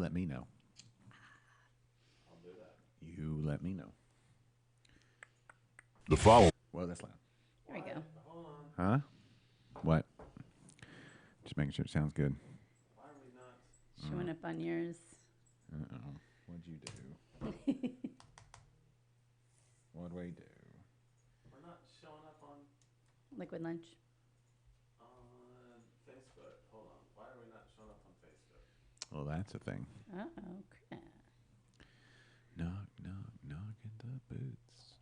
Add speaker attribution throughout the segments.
Speaker 1: let me know.
Speaker 2: I'll do that.
Speaker 1: You let me know.
Speaker 3: The follow.
Speaker 1: Well, that's loud.
Speaker 4: There we go.
Speaker 2: Hold on.
Speaker 1: Huh? What? Just making sure it sounds good.
Speaker 2: Why are we not?
Speaker 4: Showing up on yours.
Speaker 1: Uh-oh. What'd you do? What'd we do?
Speaker 2: We're not showing up on
Speaker 4: Liquid lunch.
Speaker 2: Facebook. Hold on. Why are we not showing up on Facebook?
Speaker 1: Well, that's a thing.
Speaker 4: Uh-oh, crap.
Speaker 1: Knock, knock, knock at the boots.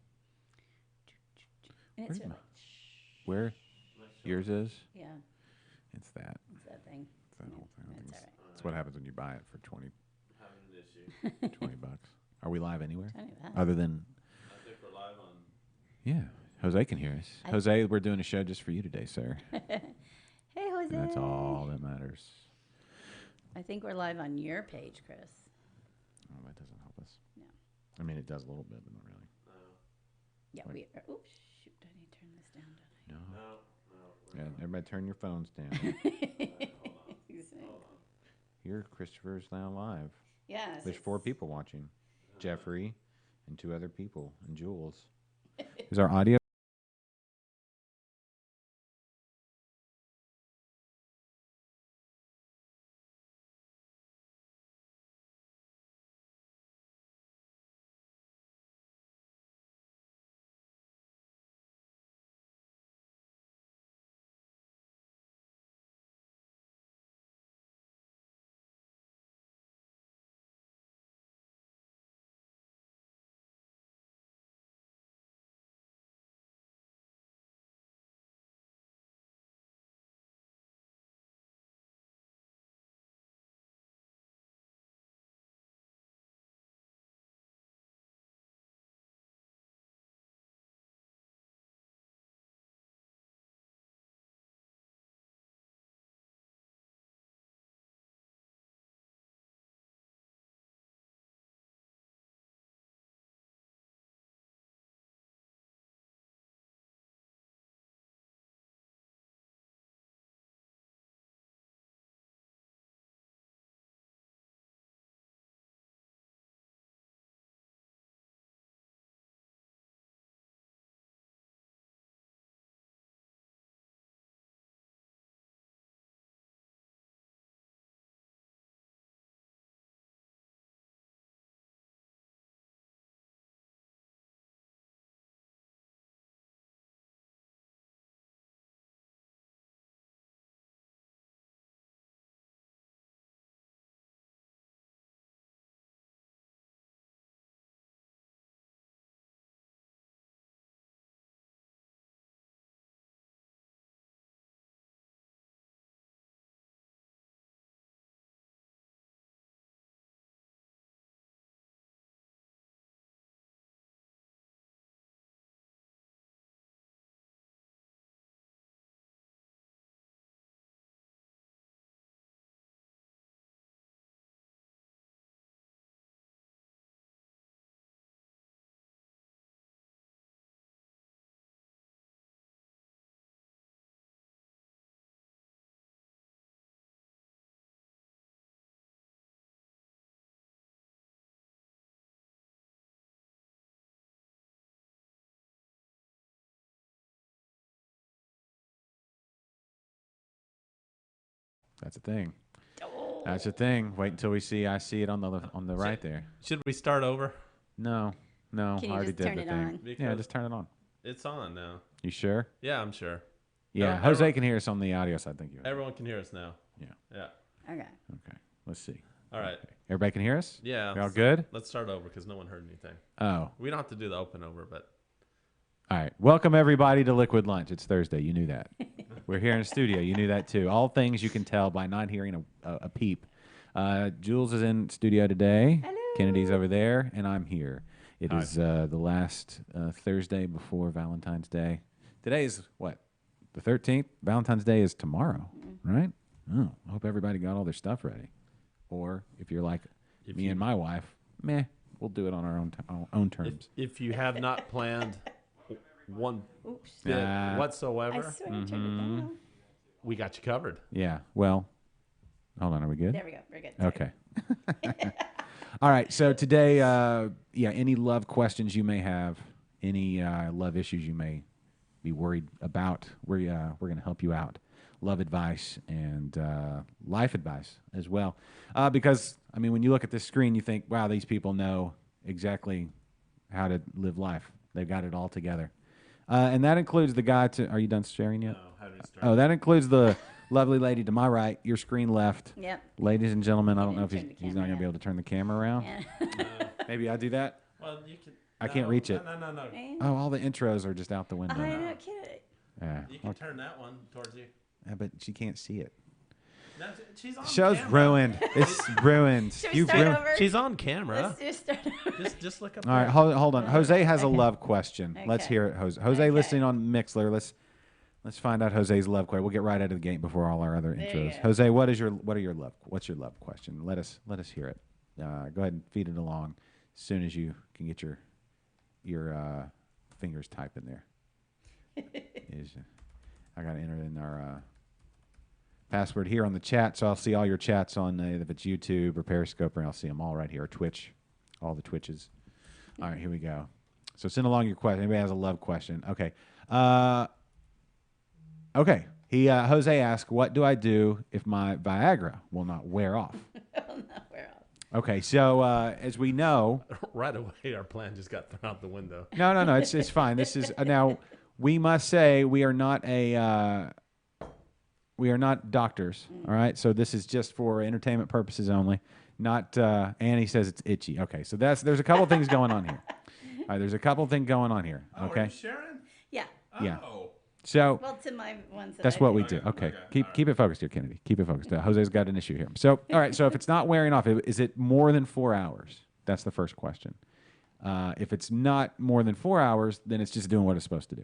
Speaker 4: And
Speaker 1: Where's
Speaker 4: it's
Speaker 1: my-
Speaker 4: really,
Speaker 1: Where yours is?
Speaker 4: yeah,
Speaker 1: It's that.
Speaker 4: it's that thing.
Speaker 1: It's that whole thing. I think
Speaker 4: That's all
Speaker 1: it's-
Speaker 4: right.
Speaker 1: It's what happens when you buy it for 20,
Speaker 2: I'm having an issue.
Speaker 1: 20 bucks. Are we live anywhere?
Speaker 4: Tell you that.
Speaker 1: Other than,
Speaker 2: I think we're live on.
Speaker 1: yeah, Jose can hear us.
Speaker 4: I-
Speaker 1: Jose, we're doing a show just for you today, sir.
Speaker 4: Hey, Jose.
Speaker 1: And that's all that matters.
Speaker 4: I think we're live on your page, Chris.
Speaker 1: Oh, that doesn't help us.
Speaker 4: No.
Speaker 1: I mean, it does a little bit, but not really.
Speaker 2: No,
Speaker 4: Yeah,
Speaker 1: Like-
Speaker 4: we are. Oops, shoot, I need to turn this down,
Speaker 1: No.
Speaker 2: no, no.
Speaker 1: Yeah, everybody turn your phones down.
Speaker 4: don't I?
Speaker 2: Hold on.
Speaker 1: Here, Christopher's now live.
Speaker 4: Yes.
Speaker 1: There's 4 people watching. Jeffrey and 2 other people and Jules. Is our audio? That's a thing.
Speaker 4: Oh.
Speaker 1: That's a thing. Wait until we see. I see it on the right there.
Speaker 2: Should we start over?
Speaker 1: No, no.
Speaker 4: Can
Speaker 1: I
Speaker 4: you
Speaker 1: already
Speaker 4: just
Speaker 1: did
Speaker 4: turn
Speaker 1: the
Speaker 4: it
Speaker 1: thing.
Speaker 4: on?
Speaker 1: Yeah,
Speaker 2: Because-
Speaker 1: just turn it on.
Speaker 2: It's on now.
Speaker 1: You sure?
Speaker 2: Yeah, I'm sure.
Speaker 1: Yeah,
Speaker 2: Everyone-
Speaker 1: Jose can hear us on the audio side. Thank you.
Speaker 2: Everyone can hear us now.
Speaker 1: Yeah.
Speaker 2: Yeah.
Speaker 4: Okay.
Speaker 1: Okay. Let's see.
Speaker 2: All right.
Speaker 1: Okay. Everybody can hear us?
Speaker 2: Yeah.
Speaker 1: We all good?
Speaker 2: Let's start over because no one heard anything.
Speaker 1: Oh.
Speaker 2: We don't have to do the open over, but
Speaker 1: All right. Welcome, everybody, to Liquid Lunch. It's Thursday. You knew that. We're here in the studio. You knew that, too. All things you can tell by not hearing a peep. Jules is in studio today.
Speaker 4: Hello.
Speaker 1: Kennedy's over there, and I'm here. It
Speaker 2: Hi.
Speaker 1: is the last Thursday before Valentine's Day. Today is, what, the 13th? Valentine's Day is tomorrow, right? Oh, I hope everybody got all their stuff ready. Or if you're like
Speaker 2: If
Speaker 1: me
Speaker 2: you-
Speaker 1: and my wife, meh, we'll do it on our own terms.
Speaker 2: if you have not planned one
Speaker 4: Oops.
Speaker 2: bit
Speaker 1: Nah.
Speaker 4: I
Speaker 2: whatsoever,
Speaker 4: swear I turned it down.
Speaker 2: we got you covered.
Speaker 1: Yeah, well, Hold on, are we good?
Speaker 4: There we go. We're good. Sorry.
Speaker 1: Okay. All right. So today, any love questions you may have, any love issues you may be worried about, we're going to help you out. Love advice and life advice as well. Because, I mean, when you look at this screen, you think, wow, these people know exactly how to live life. They've got it all together. And that includes the guy are you done sharing yet?
Speaker 2: No, how do we start?
Speaker 1: Oh, that includes the lovely lady to my right, your screen left.
Speaker 4: Yep.
Speaker 1: Ladies and gentlemen, I don't know if
Speaker 4: didn't turn the
Speaker 1: he's not
Speaker 4: camera
Speaker 1: going to be able to turn the camera around.
Speaker 4: Yeah.
Speaker 1: Maybe I do that.
Speaker 2: Well, you can.
Speaker 1: I can't reach it.
Speaker 2: No.
Speaker 1: Oh, all the intros are just out the window.
Speaker 4: I know, kid.
Speaker 1: Yeah.
Speaker 2: You can turn that one towards you.
Speaker 1: Yeah, but she can't see it.
Speaker 2: No, she's on
Speaker 1: Show's
Speaker 2: camera.
Speaker 1: ruined. It's ruined.
Speaker 4: Should we
Speaker 1: You've
Speaker 4: start
Speaker 1: ruined.
Speaker 4: over?
Speaker 2: She's on camera.
Speaker 4: Let's just start over.
Speaker 2: Just look up.
Speaker 1: All right,
Speaker 2: there.
Speaker 1: hold on. Jose has a love question. Let's
Speaker 4: Okay.
Speaker 1: hear it, Jose. Jose,
Speaker 4: Okay.
Speaker 1: listening on Mixler. Let's find out Jose's love question. We'll get right out of the gate before all our other
Speaker 4: There you
Speaker 1: intros.
Speaker 4: go.
Speaker 1: Jose, what's your love question? Let us hear it. Go ahead and feed it along as soon as you can get your fingers typed in there. I got to enter in our password here on the chat, so I'll see all your chats on if it's YouTube or Periscope, and I'll see them all right here, or Twitch, all the Twitches. All right, here we go. So send along your question. Anybody has a love question? Okay. Okay. Jose asked, "What do I do if my Viagra will not wear off?"
Speaker 4: We're off.
Speaker 1: Okay, so as we know,
Speaker 2: Right away, our plan just got thrown out the window.
Speaker 1: no, it's fine. This is now. We must say we are not doctors. All right, so this is just for entertainment purposes only. Not Annie says it's itchy. Okay, so there's a couple things going on here. All right, there's a couple things going on here.
Speaker 2: Oh, are
Speaker 1: Okay,
Speaker 2: you sharing?
Speaker 4: Yeah.
Speaker 1: Yeah.
Speaker 2: Oh.
Speaker 1: so
Speaker 4: Well, to my ones that
Speaker 1: that's
Speaker 4: I
Speaker 1: what
Speaker 4: do.
Speaker 1: we do. Okay,
Speaker 2: Okay,
Speaker 1: keep it focused here, Kennedy. Keep it focused. Jose's got an issue here. So all right, so if it's not wearing off, is it more than 4 hours? That's the first question. If it's not more than 4 hours, then it's just doing what it's supposed to do.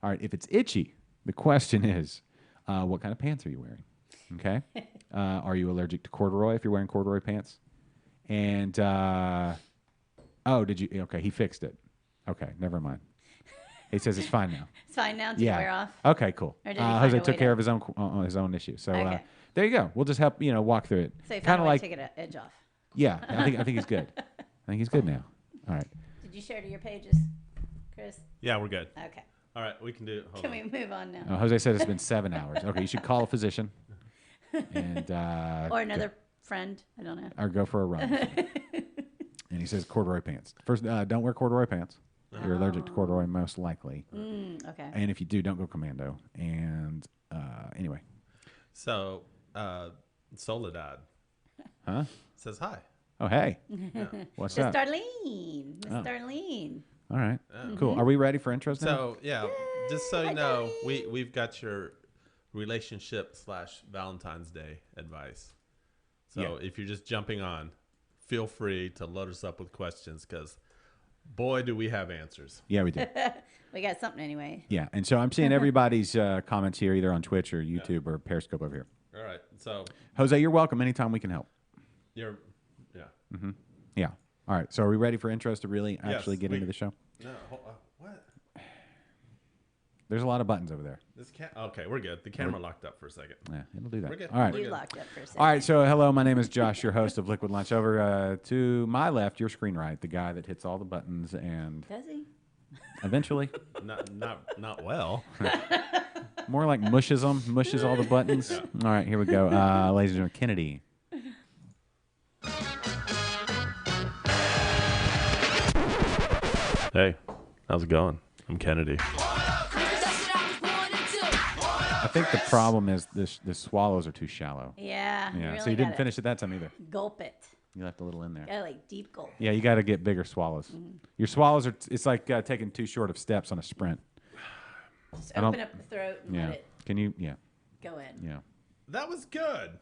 Speaker 1: All right, if it's itchy, the question is, what kind of pants are you wearing? Okay, are you allergic to corduroy if you're wearing corduroy pants? And did you? Okay, he fixed it. Okay, never mind. He says it's fine now.
Speaker 4: It's fine now. Did
Speaker 1: Yeah.
Speaker 4: it wear off?
Speaker 1: Okay, cool.
Speaker 4: Or did he find
Speaker 1: Jose
Speaker 4: a
Speaker 1: took
Speaker 4: way
Speaker 1: care
Speaker 4: to-
Speaker 1: of his own issue. So
Speaker 4: Okay.
Speaker 1: there you go. We'll just help walk through it.
Speaker 4: So you
Speaker 1: Kind
Speaker 4: found a
Speaker 1: of
Speaker 4: way
Speaker 1: like
Speaker 4: to take it edge off.
Speaker 1: yeah. I think he's good. I think he's good now. All right.
Speaker 4: Did you share to your pages, Chris?
Speaker 2: Yeah, we're good.
Speaker 4: Okay.
Speaker 2: All right, we can do it. Hold
Speaker 4: Can
Speaker 2: on.
Speaker 4: we move on now?
Speaker 1: Jose said it's been 7 hours. Okay, you should call a physician and
Speaker 4: Or another friend. I don't know.
Speaker 1: or go for a run. And he says corduroy pants. First, don't wear corduroy pants. You're allergic to corduroy most likely.
Speaker 4: Okay.
Speaker 1: And if you do, don't go commando. And anyway,
Speaker 2: So, Soledad
Speaker 1: huh?
Speaker 2: says hi.
Speaker 1: Oh hey, what's
Speaker 4: Miss
Speaker 1: up?
Speaker 4: Darlene. Miss
Speaker 1: Oh.
Speaker 4: Darlene.
Speaker 1: All right, cool. Are we ready for intros now?
Speaker 2: So yeah, just so
Speaker 4: Hi,
Speaker 2: you know,
Speaker 4: Darlene.
Speaker 2: we've got your relationship/Valentine's Day advice. So
Speaker 1: Yeah.
Speaker 2: if you're just jumping on, feel free to load us up with questions because, boy, do we have answers.
Speaker 1: Yeah, we do.
Speaker 4: We got something anyway.
Speaker 1: Yeah, and so I'm seeing everybody's comments here, either on Twitch or YouTube or Periscope over here.
Speaker 2: All right, so
Speaker 1: Jose, you're welcome anytime we can help.
Speaker 2: you're, yeah.
Speaker 1: Yeah. All right. So are we ready for intros to really
Speaker 2: Yes,
Speaker 1: actually get
Speaker 2: we-
Speaker 1: into the show?
Speaker 2: No, what?
Speaker 1: There's a lot of buttons over there.
Speaker 2: This can't. Okay, we're good. The camera locked up for a second.
Speaker 1: Yeah, it'll do that.
Speaker 2: We're good.
Speaker 1: All right.
Speaker 2: We're
Speaker 4: You
Speaker 2: good.
Speaker 4: locked up for a second.
Speaker 1: All right. So hello, my name is Josh, your host of Liquid Lunch. Over to my left, your screen right, the guy that hits all the buttons and
Speaker 4: Does he?
Speaker 1: eventually,
Speaker 2: Not well.
Speaker 1: more like mushes all the buttons.
Speaker 2: Yeah.
Speaker 1: All right, here we go. Ladies and gentlemen, Kennedy.
Speaker 2: Hey, how's it going? I'm Kennedy.
Speaker 1: I think the problem is the swallows are too shallow.
Speaker 4: Yeah.
Speaker 1: Yeah.
Speaker 4: Really
Speaker 1: So you didn't
Speaker 4: gotta
Speaker 1: finish it that time either.
Speaker 4: Gulp it.
Speaker 1: You left a little in there.
Speaker 4: Gotta like deep gulp.
Speaker 1: Yeah, you got to get bigger swallows. Your swallows are. It's like taking too short of steps on a sprint.
Speaker 4: Just
Speaker 1: I don't-
Speaker 4: open up the throat and
Speaker 1: Yeah.
Speaker 4: let it
Speaker 1: Can you? Yeah.
Speaker 4: go in.
Speaker 1: Yeah.
Speaker 2: That was good.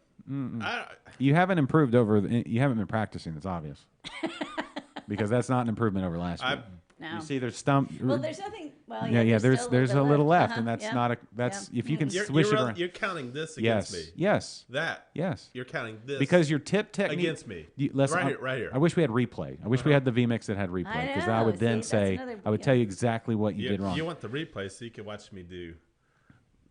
Speaker 1: You haven't improved over. You haven't been practicing. It's obvious. Because that's not an improvement over last week.
Speaker 4: No.
Speaker 1: You see, there's stump.
Speaker 4: Well, there's nothing. Well,
Speaker 1: yeah. There's
Speaker 4: still
Speaker 1: a little left,
Speaker 4: Uh-huh,
Speaker 1: and that's
Speaker 4: yeah,
Speaker 1: not a. That's
Speaker 4: yeah.
Speaker 1: if you can
Speaker 2: You're,
Speaker 1: swish
Speaker 2: you're,
Speaker 1: it around.
Speaker 2: you're counting this
Speaker 1: Yes.
Speaker 2: against me.
Speaker 1: Yes.
Speaker 2: That.
Speaker 1: Yes.
Speaker 2: You're counting this
Speaker 1: Because your tip technique
Speaker 2: against me. Right here.
Speaker 1: I wish we had replay. I wish we had the VMix that had replay,
Speaker 4: I
Speaker 1: because
Speaker 4: know,
Speaker 1: I would then
Speaker 4: see, that's
Speaker 1: say
Speaker 4: another-
Speaker 1: I would tell you exactly what you did wrong.
Speaker 2: You want the replay so you can watch me do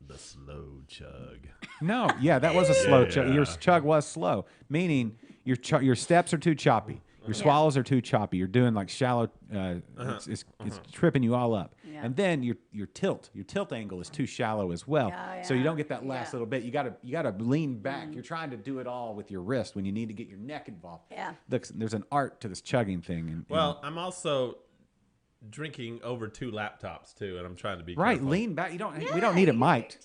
Speaker 2: The slow chug.
Speaker 1: No, yeah, that was a slow chug. Your
Speaker 2: Yeah.
Speaker 1: chug was slow, meaning your steps are too choppy. Your swallows are too choppy. You're doing like shallow. It's tripping you all up.
Speaker 4: Yeah.
Speaker 1: And then your tilt angle is too shallow as well. So you don't get that last little bit. You gotta lean back. You're trying to do it all with your wrist when you need to get your neck involved.
Speaker 4: Yeah.
Speaker 1: There's an art to this chugging thing. And
Speaker 2: Well, I'm also drinking over 2 laptops too, and I'm trying to be
Speaker 1: right,
Speaker 2: careful.
Speaker 1: lean back. We don't need it mic'd.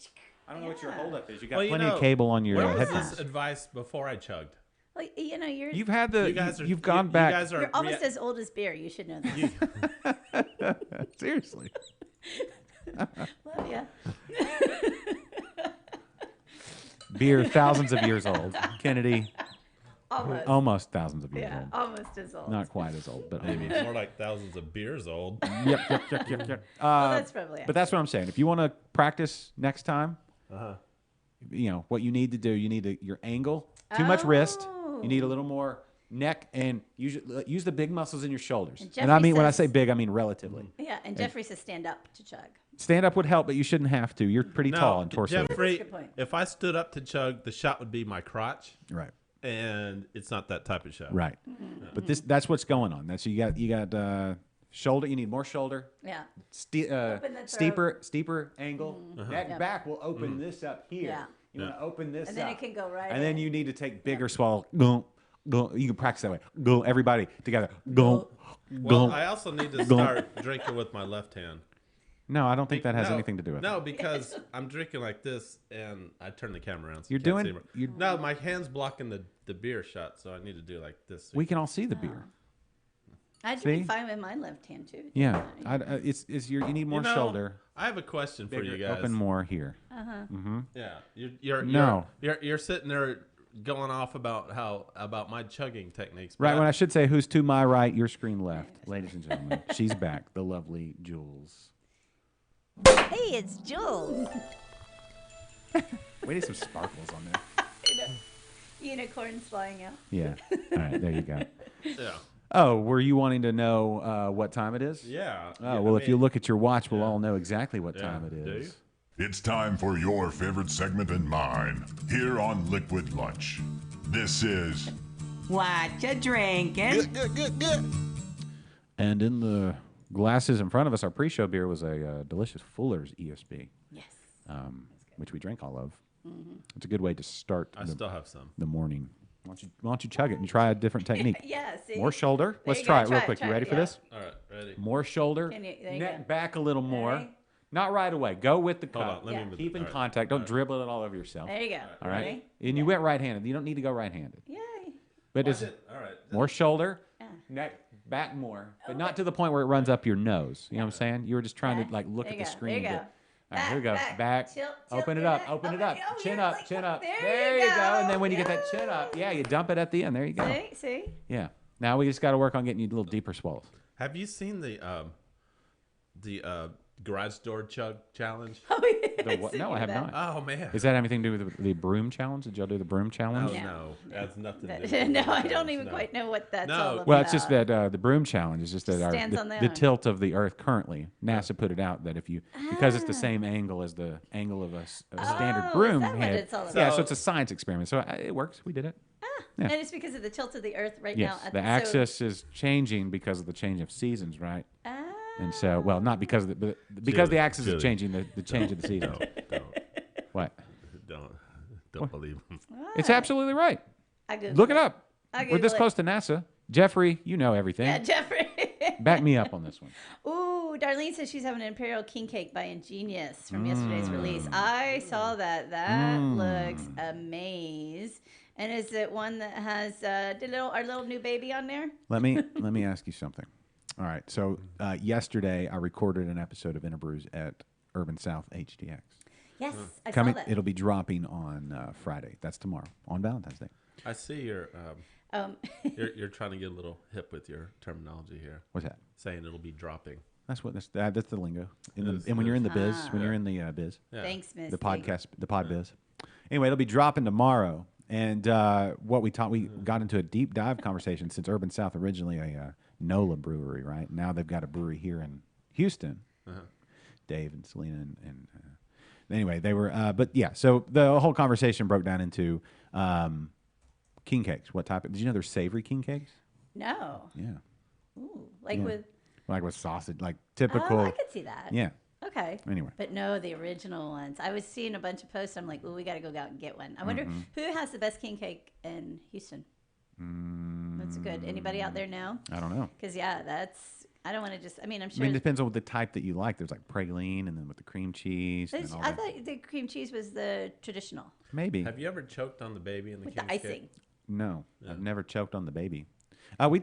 Speaker 1: I don't know what your holdup is. You got plenty of cable on your
Speaker 2: Where was
Speaker 1: headphones.
Speaker 2: this advice before I chugged?
Speaker 4: Well, you know,
Speaker 1: You've had the.
Speaker 2: You guys are.
Speaker 1: You've gone
Speaker 2: you
Speaker 1: back.
Speaker 2: guys are
Speaker 4: you're almost as old as beer. You should know that.
Speaker 1: Seriously.
Speaker 4: Well, yeah.
Speaker 1: Beer, thousands of years old. Kennedy,
Speaker 4: Almost.
Speaker 1: thousands of years
Speaker 4: Yeah,
Speaker 1: old.
Speaker 4: almost as old.
Speaker 1: Not quite as old, but
Speaker 2: Maybe it's more like thousands of beers old.
Speaker 1: Yep.
Speaker 4: Well, that's probably
Speaker 1: But that's what I'm saying. If you want to practice next time, you know what you need to do. You need your angle. Too much wrist. You need a little more neck, and use the big muscles in your shoulders. And I
Speaker 4: Jeffrey
Speaker 1: mean, when I say
Speaker 4: says-
Speaker 1: big, I mean relatively.
Speaker 4: Yeah, and Jeffrey says stand up to chug.
Speaker 1: Stand up would help, but you shouldn't have to. You're pretty tall and torso.
Speaker 2: Jeffrey,
Speaker 4: Good point.
Speaker 2: if I stood up to chug, the shot would be my crotch,
Speaker 1: Right.
Speaker 2: and it's not that type of shot.
Speaker 1: Right. But that's what's going on. That's you got shoulder. You need more shoulder.
Speaker 4: Yeah.
Speaker 1: Steeper
Speaker 4: throat.
Speaker 1: steeper angle. That
Speaker 4: Yep.
Speaker 1: back will open this up here.
Speaker 4: Yeah.
Speaker 1: You want to open this
Speaker 4: And then
Speaker 1: up.
Speaker 4: it can go right
Speaker 1: And then
Speaker 4: in.
Speaker 1: you need to take bigger swallow. Go. You can practice that way. Go. Everybody together. Go.
Speaker 2: Well,
Speaker 1: Go.
Speaker 2: I also need to start drinking with my left hand.
Speaker 1: No, I don't think that has
Speaker 2: No,
Speaker 1: anything to do with it.
Speaker 2: No, because I'm drinking like this, and I turn the camera around. So
Speaker 1: You're
Speaker 2: you can't
Speaker 1: doing-
Speaker 2: see me.
Speaker 1: you're-
Speaker 2: No, my hand's blocking the beer shot, so I need to do like this.
Speaker 1: We can all see the beer.
Speaker 4: I'd
Speaker 1: See?
Speaker 4: be fine with my left hand too.
Speaker 1: Yeah. You need more
Speaker 2: You know,
Speaker 1: shoulder.
Speaker 2: I have a question for
Speaker 1: Bigger,
Speaker 2: you guys.
Speaker 1: open more here.
Speaker 2: Yeah, you're
Speaker 1: No.
Speaker 2: you're sitting there going off about my chugging techniques. but
Speaker 1: Right, when I should say, who's to my right, your screen left. Ladies and gentlemen, she's back. The lovely Jules.
Speaker 4: Hey, it's Jules.
Speaker 1: We need some sparkles on there.
Speaker 4: Unicorns flying out.
Speaker 1: Yeah. All right, there you go.
Speaker 2: yeah,
Speaker 1: Oh, were you wanting to know what time it is?
Speaker 2: yeah.
Speaker 1: Oh, well, if you look at your watch, we'll all know exactly what time it
Speaker 2: Do
Speaker 1: is.
Speaker 2: you?
Speaker 3: It's time for your favorite segment and mine here on Liquid Lunch. This is
Speaker 5: What you drinking?
Speaker 1: And in the glasses in front of us, our pre-show beer was a delicious Fuller's ESB,
Speaker 4: Yes.
Speaker 1: which we drank all of. It's a good way to start
Speaker 2: I still have some.
Speaker 1: the morning. Why don't you chug it and try a different technique?
Speaker 4: Yeah, see?
Speaker 1: More shoulder.
Speaker 4: There
Speaker 1: Let's
Speaker 4: you
Speaker 1: try
Speaker 4: go.
Speaker 1: it real
Speaker 4: Try it,
Speaker 1: quick.
Speaker 4: try
Speaker 1: You
Speaker 4: it,
Speaker 1: ready for
Speaker 4: yeah.
Speaker 1: this?
Speaker 2: All right, ready.
Speaker 1: More shoulder.
Speaker 4: There you
Speaker 1: Neck
Speaker 4: go.
Speaker 1: back a little more.
Speaker 4: Ready?
Speaker 1: Not right away. Go with the cup.
Speaker 2: Hold on, let me move
Speaker 1: Keep
Speaker 2: it.
Speaker 1: in
Speaker 2: All right.
Speaker 1: contact. Don't dribble it all over yourself.
Speaker 4: There you go.
Speaker 1: All right.
Speaker 4: Ready?
Speaker 1: And you went right-handed. You don't need to go right-handed.
Speaker 4: Yay.
Speaker 1: But
Speaker 2: Watch
Speaker 1: it's
Speaker 2: it. All right.
Speaker 1: more shoulder, neck back more, but not to the point where it runs up your nose. You know what I'm saying? You were just trying to like look
Speaker 4: There
Speaker 1: at
Speaker 4: you
Speaker 1: the
Speaker 4: go.
Speaker 1: screen.
Speaker 4: There you
Speaker 1: and
Speaker 4: go.
Speaker 1: All right, here we go. Back.
Speaker 4: Tilt
Speaker 1: Open it
Speaker 4: your
Speaker 1: up.
Speaker 4: neck.
Speaker 1: Open it up.
Speaker 4: Oh,
Speaker 1: Chin
Speaker 4: you're
Speaker 1: up.
Speaker 4: like,
Speaker 1: Chin up.
Speaker 4: there
Speaker 1: you
Speaker 4: you
Speaker 1: go. And then when you get
Speaker 4: go.
Speaker 1: that chin up, yeah, you dump it at the end. There you go.
Speaker 4: See?
Speaker 1: Yeah. Now we just got to work on getting you a little deeper swallows.
Speaker 2: Have you seen the garage door chug challenge?
Speaker 4: Oh, yeah.
Speaker 1: The what? No, I have not.
Speaker 2: Oh man.
Speaker 1: Does that have anything to do with the broom challenge? Did y'all do the broom challenge?
Speaker 2: No,
Speaker 4: No.
Speaker 2: no, that's nothing. To do with
Speaker 4: No,
Speaker 2: the
Speaker 4: I don't
Speaker 2: challenge,
Speaker 4: even
Speaker 2: no.
Speaker 4: quite know what that's
Speaker 2: No.
Speaker 4: all about.
Speaker 1: Well, it's just that the broom challenge is just that
Speaker 4: Stands on their
Speaker 1: the
Speaker 4: own.
Speaker 1: tilt of the Earth currently. NASA put it out that if you because it's the same angle as the angle of a standard
Speaker 4: Oh, is
Speaker 1: broom
Speaker 4: that what
Speaker 1: head.
Speaker 4: it's all
Speaker 1: Yeah,
Speaker 4: about?
Speaker 1: so it's a science experiment. So it works. We did it. Yeah.
Speaker 4: And it's because of the tilt of the Earth right
Speaker 1: Yes,
Speaker 4: now.
Speaker 1: the axis is changing because of the change of seasons, right? And so, well, not because of but because the
Speaker 2: Chili,
Speaker 1: axis
Speaker 2: chili.
Speaker 1: is changing, the change of the seasons.
Speaker 2: Don't
Speaker 1: What?
Speaker 2: don't believe him.
Speaker 1: It's absolutely right.
Speaker 4: I Googled
Speaker 1: Look it up.
Speaker 4: I
Speaker 1: We're this
Speaker 4: Googled it.
Speaker 1: close to NASA. Jeffrey, you know everything.
Speaker 4: Yeah, Jeffrey.
Speaker 1: Back me up on this one.
Speaker 4: Ooh, Darlene says she's having an Imperial King Cake by Ingenious from yesterday's release. I saw that. That looks amaze. And is it one that has our little new baby on there?
Speaker 1: Let me ask you something. All right. So yesterday I recorded an episode of InterBruise at Urban South HDX.
Speaker 4: Yes, I
Speaker 1: Coming,
Speaker 4: saw that.
Speaker 1: it'll be dropping on Friday. That's tomorrow on Valentine's Day.
Speaker 2: I see you're trying to get a little hip with your terminology here,
Speaker 1: What's that?
Speaker 2: saying it'll be dropping.
Speaker 1: That's that's the lingo.
Speaker 2: Is,
Speaker 1: And when you're in the biz,
Speaker 4: Ah.
Speaker 1: when you're in the biz,
Speaker 2: Yeah.
Speaker 4: Thanks, Miss.
Speaker 1: the podcast, the pod biz. Anyway, it'll be dropping tomorrow. And what we got into a deep dive conversation since Urban South originally a NOLA brewery, right? Now they've got a brewery here in Houston. Dave and Selena and anyway, they were. But yeah, so the whole conversation broke down into king cakes. What type? Did you know there's savory king cakes?
Speaker 4: No.
Speaker 1: Yeah,
Speaker 4: Ooh, like
Speaker 1: Yeah.
Speaker 4: with.
Speaker 1: like with sausage, like
Speaker 4: Oh,
Speaker 1: typical.
Speaker 4: I could see that.
Speaker 1: Yeah.
Speaker 4: Okay.
Speaker 1: Anyway.
Speaker 4: But no, the original ones. I was seeing a bunch of posts. I'm like, ooh, we got to go out and get one. I wonder who has the best king cake in Houston. That's good. Anybody out there know?
Speaker 1: I don't know.
Speaker 4: Because yeah, that's. I don't want to just. I mean, I'm
Speaker 1: I
Speaker 4: sure.
Speaker 1: mean, it depends on the type that you like. There's like praline, and then with the cream cheese. And all
Speaker 4: I
Speaker 1: that.
Speaker 4: thought the cream cheese was the traditional
Speaker 1: Maybe.
Speaker 2: Have you ever choked on the baby in the
Speaker 4: with the
Speaker 2: king's cake?
Speaker 4: icing.
Speaker 1: No, I've never choked on the baby. We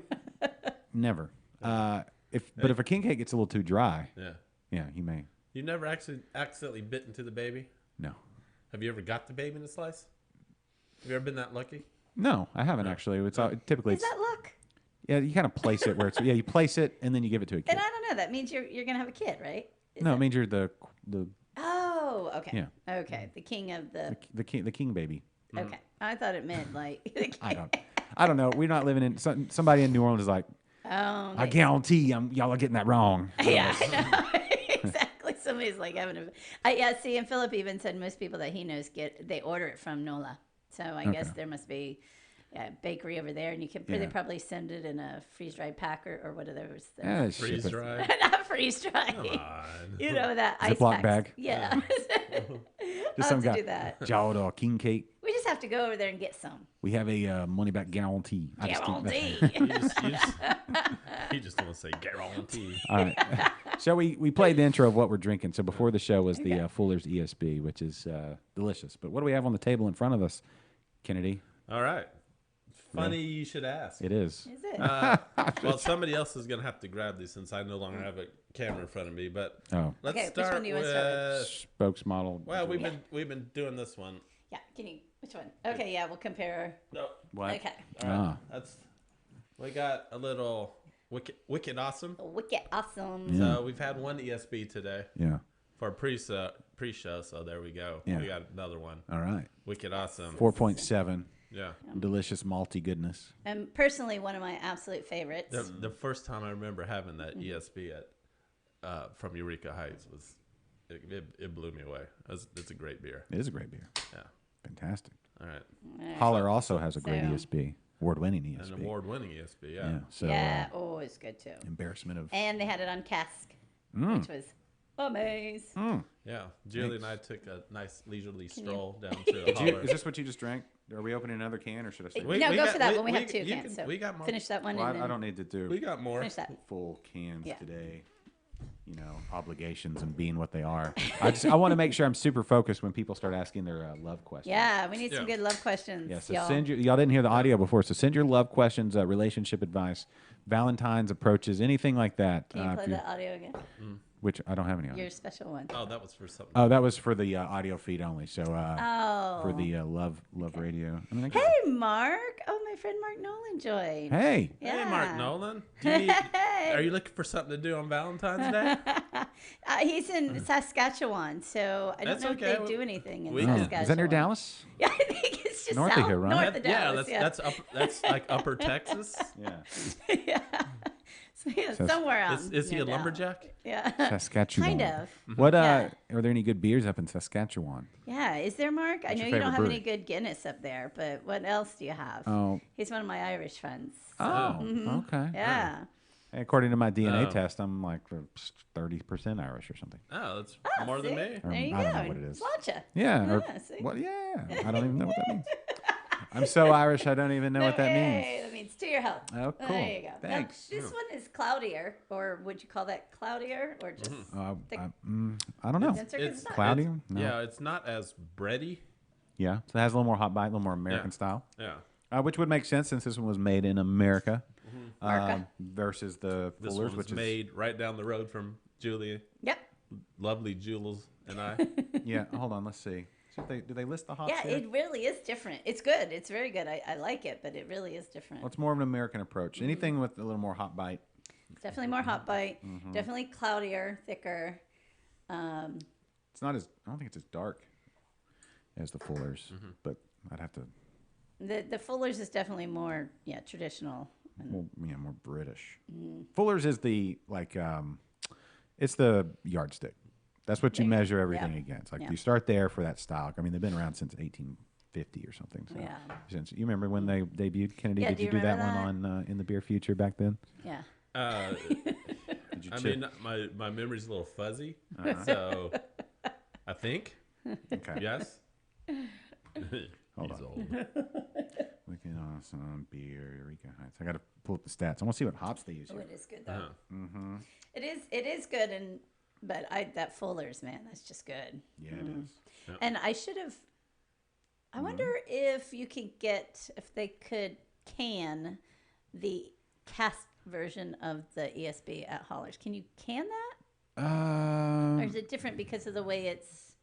Speaker 1: never. But if a king cake gets a little too dry,
Speaker 2: Yeah.
Speaker 1: yeah, you may.
Speaker 2: You've never actually accidentally bit into the baby?
Speaker 1: No.
Speaker 2: Have you ever got the baby in a slice? Have you ever been that lucky?
Speaker 1: No, I haven't actually. It's typically
Speaker 4: Is that luck?
Speaker 1: yeah. You kind of place it where it's you place it and then you give it to a kid.
Speaker 4: And I don't know. That means you're gonna have a kid, right?
Speaker 1: No, it means you're the
Speaker 4: Oh, okay.
Speaker 1: Yeah.
Speaker 4: Okay, the king of the.
Speaker 1: the king baby.
Speaker 4: Okay, I thought it meant like. The king.
Speaker 1: I don't know. We're not living in somebody in New Orleans is like.
Speaker 4: Oh,
Speaker 1: I guarantee y'all are getting that wrong.
Speaker 4: yeah, I know. Exactly. Somebody's like having a. Yeah, see, and Philip even said most people that he knows they order it from NOLA. So I guess there must be a bakery over there, and you can they probably send it in a freeze dried pack or what are those?
Speaker 1: Yeah,
Speaker 2: Freeze
Speaker 1: ship it.
Speaker 2: dry.
Speaker 4: Not freeze dry.
Speaker 2: Come on.
Speaker 4: You know that ice
Speaker 1: Ziploc
Speaker 4: packs.
Speaker 1: bag?
Speaker 4: Yeah.
Speaker 1: Just
Speaker 4: I'll
Speaker 1: some
Speaker 4: have
Speaker 1: guy.
Speaker 4: to do that.
Speaker 1: Y'all or king cake.
Speaker 4: We just have to go over there and get some.
Speaker 1: We have a money back guarantee. I just think that-
Speaker 4: Guarantee.
Speaker 2: You just want to say guarantee.
Speaker 1: All right. So we played the intro of what we're drinking. So before the show was the Fuller's ESB, which is delicious. But what do we have on the table in front of us, Kennedy?
Speaker 2: All right. Funny you should ask.
Speaker 1: It is.
Speaker 4: Is it?
Speaker 2: Well, somebody else is going to have to grab these since I no longer have a camera in front of me. But
Speaker 1: Oh,
Speaker 2: let's
Speaker 4: Okay, which
Speaker 2: start
Speaker 4: one do you want
Speaker 2: with.
Speaker 4: to start with?
Speaker 1: spokesmodel.
Speaker 2: Well, we've been doing this one.
Speaker 4: Yeah. Can you? Which one? Okay. Yeah. We'll compare.
Speaker 2: No.
Speaker 1: What?
Speaker 4: Okay.
Speaker 2: All right.
Speaker 1: Ah.
Speaker 2: We got a little wicked awesome.
Speaker 4: Wicked awesome.
Speaker 2: So we've had one ESB today
Speaker 1: Yeah.
Speaker 2: for pre-show. So there we go.
Speaker 1: Yeah.
Speaker 2: We got another one.
Speaker 1: All right.
Speaker 2: Wicked awesome.
Speaker 1: 4.7.
Speaker 2: Yeah.
Speaker 1: Delicious malty goodness.
Speaker 4: And personally, one of my absolute favorites.
Speaker 2: The first time I remember having that ESB at from Eureka Heights was it blew me away. It's a great beer.
Speaker 1: It is a great beer.
Speaker 2: Yeah.
Speaker 1: Fantastic.
Speaker 2: All right.
Speaker 1: Holler also has a great
Speaker 4: So-
Speaker 1: ESB. Award-winning ESB.
Speaker 2: An award-winning ESB.
Speaker 1: Yeah.
Speaker 2: Yeah.
Speaker 1: So
Speaker 4: Yeah. Oh, it's good too.
Speaker 1: embarrassment of.
Speaker 4: And they had it on cask, which was amazing.
Speaker 2: Yeah. Julie and I took a nice leisurely stroll down to
Speaker 1: Did you,
Speaker 2: Holler.
Speaker 1: is this what you just drank? Are we opening another can or should I say?
Speaker 2: We-
Speaker 4: No,
Speaker 2: we
Speaker 4: go
Speaker 2: got-
Speaker 4: for that
Speaker 2: we-
Speaker 4: when we
Speaker 2: we-
Speaker 4: have two
Speaker 2: you
Speaker 4: cans.
Speaker 2: can-
Speaker 4: So
Speaker 2: we got more.
Speaker 4: finish that one.
Speaker 1: Well,
Speaker 4: and
Speaker 1: I
Speaker 4: then
Speaker 1: don't need to do
Speaker 2: We got more.
Speaker 4: finish that.
Speaker 1: full cans
Speaker 4: Yeah.
Speaker 1: today. You know, obligations and being what they are. I want to make sure I'm super focused when people start asking their love questions.
Speaker 4: Yeah, we need some
Speaker 2: Yeah.
Speaker 4: good love questions.
Speaker 1: Yeah, so
Speaker 4: y'all.
Speaker 1: y'all didn't hear the audio before, so send your love questions, relationship advice, Valentine's approaches, anything like that.
Speaker 4: Can you
Speaker 1: if
Speaker 4: play
Speaker 1: you-
Speaker 4: that audio again?
Speaker 1: which I don't have any audio.
Speaker 4: Your special one.
Speaker 2: Oh, that was for something.
Speaker 1: Oh, that was for the audio feed only. So
Speaker 4: Oh.
Speaker 1: for the love radio. I mean,
Speaker 4: Hey, Mark. Oh, my friend Mark Nolan joined.
Speaker 1: hey,
Speaker 4: Yeah.
Speaker 2: Hey, Mark Nolan. Do you need, are you looking for something to do on Valentine's Day?
Speaker 4: He's in Saskatchewan, so I don't
Speaker 2: That's
Speaker 4: know
Speaker 2: okay.
Speaker 4: if they do anything in
Speaker 2: We-
Speaker 4: Saskatchewan.
Speaker 1: is that near Dallas?
Speaker 4: Yeah, I think it's just
Speaker 1: North of
Speaker 4: south,
Speaker 1: here, right?
Speaker 4: north of
Speaker 2: yeah,
Speaker 4: Dallas.
Speaker 2: that's like Upper Texas.
Speaker 1: Yeah,
Speaker 4: Yeah. So, yeah,
Speaker 1: Sas-
Speaker 4: somewhere out.
Speaker 2: Is he
Speaker 4: near
Speaker 2: a
Speaker 4: Dallas.
Speaker 2: lumberjack?
Speaker 4: Yeah.
Speaker 1: Saskatchewan.
Speaker 4: Kind of.
Speaker 1: What
Speaker 4: Yeah.
Speaker 1: are there any good beers up in Saskatchewan?
Speaker 4: Yeah. Is there, Mark? I
Speaker 1: What's
Speaker 4: know
Speaker 1: your
Speaker 4: you don't
Speaker 1: favorite
Speaker 4: have any
Speaker 1: brewery?
Speaker 4: good Guinness up there, but what else do you have?
Speaker 1: Oh,
Speaker 4: He's one of my Irish friends.
Speaker 1: oh, okay.
Speaker 4: Yeah.
Speaker 1: Hey, according to my DNA
Speaker 2: Oh.
Speaker 1: test, I'm like 30% Irish or something.
Speaker 2: Oh, that's
Speaker 4: Oh,
Speaker 2: more than
Speaker 4: see?
Speaker 2: me.
Speaker 4: There you
Speaker 1: I
Speaker 4: go.
Speaker 1: don't know what it is.
Speaker 4: Gotcha.
Speaker 1: Yeah. Or,
Speaker 4: Yeah, see?
Speaker 1: what? Yeah. I don't even know what that means. I'm so Irish, I don't even know what that
Speaker 4: Hey,
Speaker 1: means.
Speaker 4: that means to your health.
Speaker 1: Oh, cool.
Speaker 4: There you go. Now,
Speaker 1: Thanks.
Speaker 4: this one is cloudier, or would you call that cloudier, or just thick-
Speaker 1: I don't know.
Speaker 4: denser? 'Cause it's not.
Speaker 1: Cloudy?
Speaker 2: It's-
Speaker 1: No.
Speaker 2: Yeah, it's not as bready.
Speaker 1: Yeah. So it has a little more hot bite, a little more American
Speaker 2: Yeah.
Speaker 1: style,
Speaker 2: Yeah.
Speaker 1: which would make sense since this one was made in America,
Speaker 4: America.
Speaker 1: versus the
Speaker 2: This
Speaker 1: Fuller's,
Speaker 2: one was
Speaker 1: which is
Speaker 2: made right down the road from Julie,
Speaker 4: Yep.
Speaker 2: lovely Jules, and I.
Speaker 1: yeah. Hold on, let's see. So do they list the hops
Speaker 4: Yeah,
Speaker 1: here?
Speaker 4: it really is different. It's good. It's very good. I like it, but it really is different.
Speaker 1: Well, it's more of an American approach. Anything with a little more hot bite.
Speaker 4: It's definitely more hot bite.
Speaker 1: Mm-hmm.
Speaker 4: Definitely cloudier, thicker.
Speaker 1: It's not as I don't think it's as dark as the Fuller's, but I'd have to
Speaker 4: The Fuller's is definitely more traditional.
Speaker 1: more British. Fuller's is the it's the yardstick. That's what you
Speaker 4: There you go.
Speaker 1: measure everything
Speaker 4: Yeah.
Speaker 1: against. Like
Speaker 4: Yeah.
Speaker 1: you start there for that style. I mean, they've been around since 1850 or something. So
Speaker 4: Yeah.
Speaker 1: since you remember when they debuted, Kennedy,
Speaker 4: Yeah,
Speaker 1: did
Speaker 4: do
Speaker 1: you
Speaker 4: you
Speaker 1: do that
Speaker 4: remember
Speaker 1: one on In the Beer Future back then?
Speaker 4: Yeah.
Speaker 1: Did you
Speaker 2: I
Speaker 1: chip?
Speaker 2: mean, my memory's a little fuzzy, so I think
Speaker 1: Okay.
Speaker 2: yes.
Speaker 1: Hold
Speaker 2: He's
Speaker 1: on.
Speaker 2: old.
Speaker 1: Wicked awesome beer, Eureka Heights. I got to pull up the stats. I want to see what hops they use
Speaker 4: Oh,
Speaker 1: here.
Speaker 4: it is good though.
Speaker 2: Uh-huh.
Speaker 4: It is good, but that Fuller's, man, that's just good.
Speaker 1: Yeah, it is.
Speaker 4: And I should have. I wonder if they could can the cast version of the ESB at Hollers. Can you can that, or is it different because of the way it's?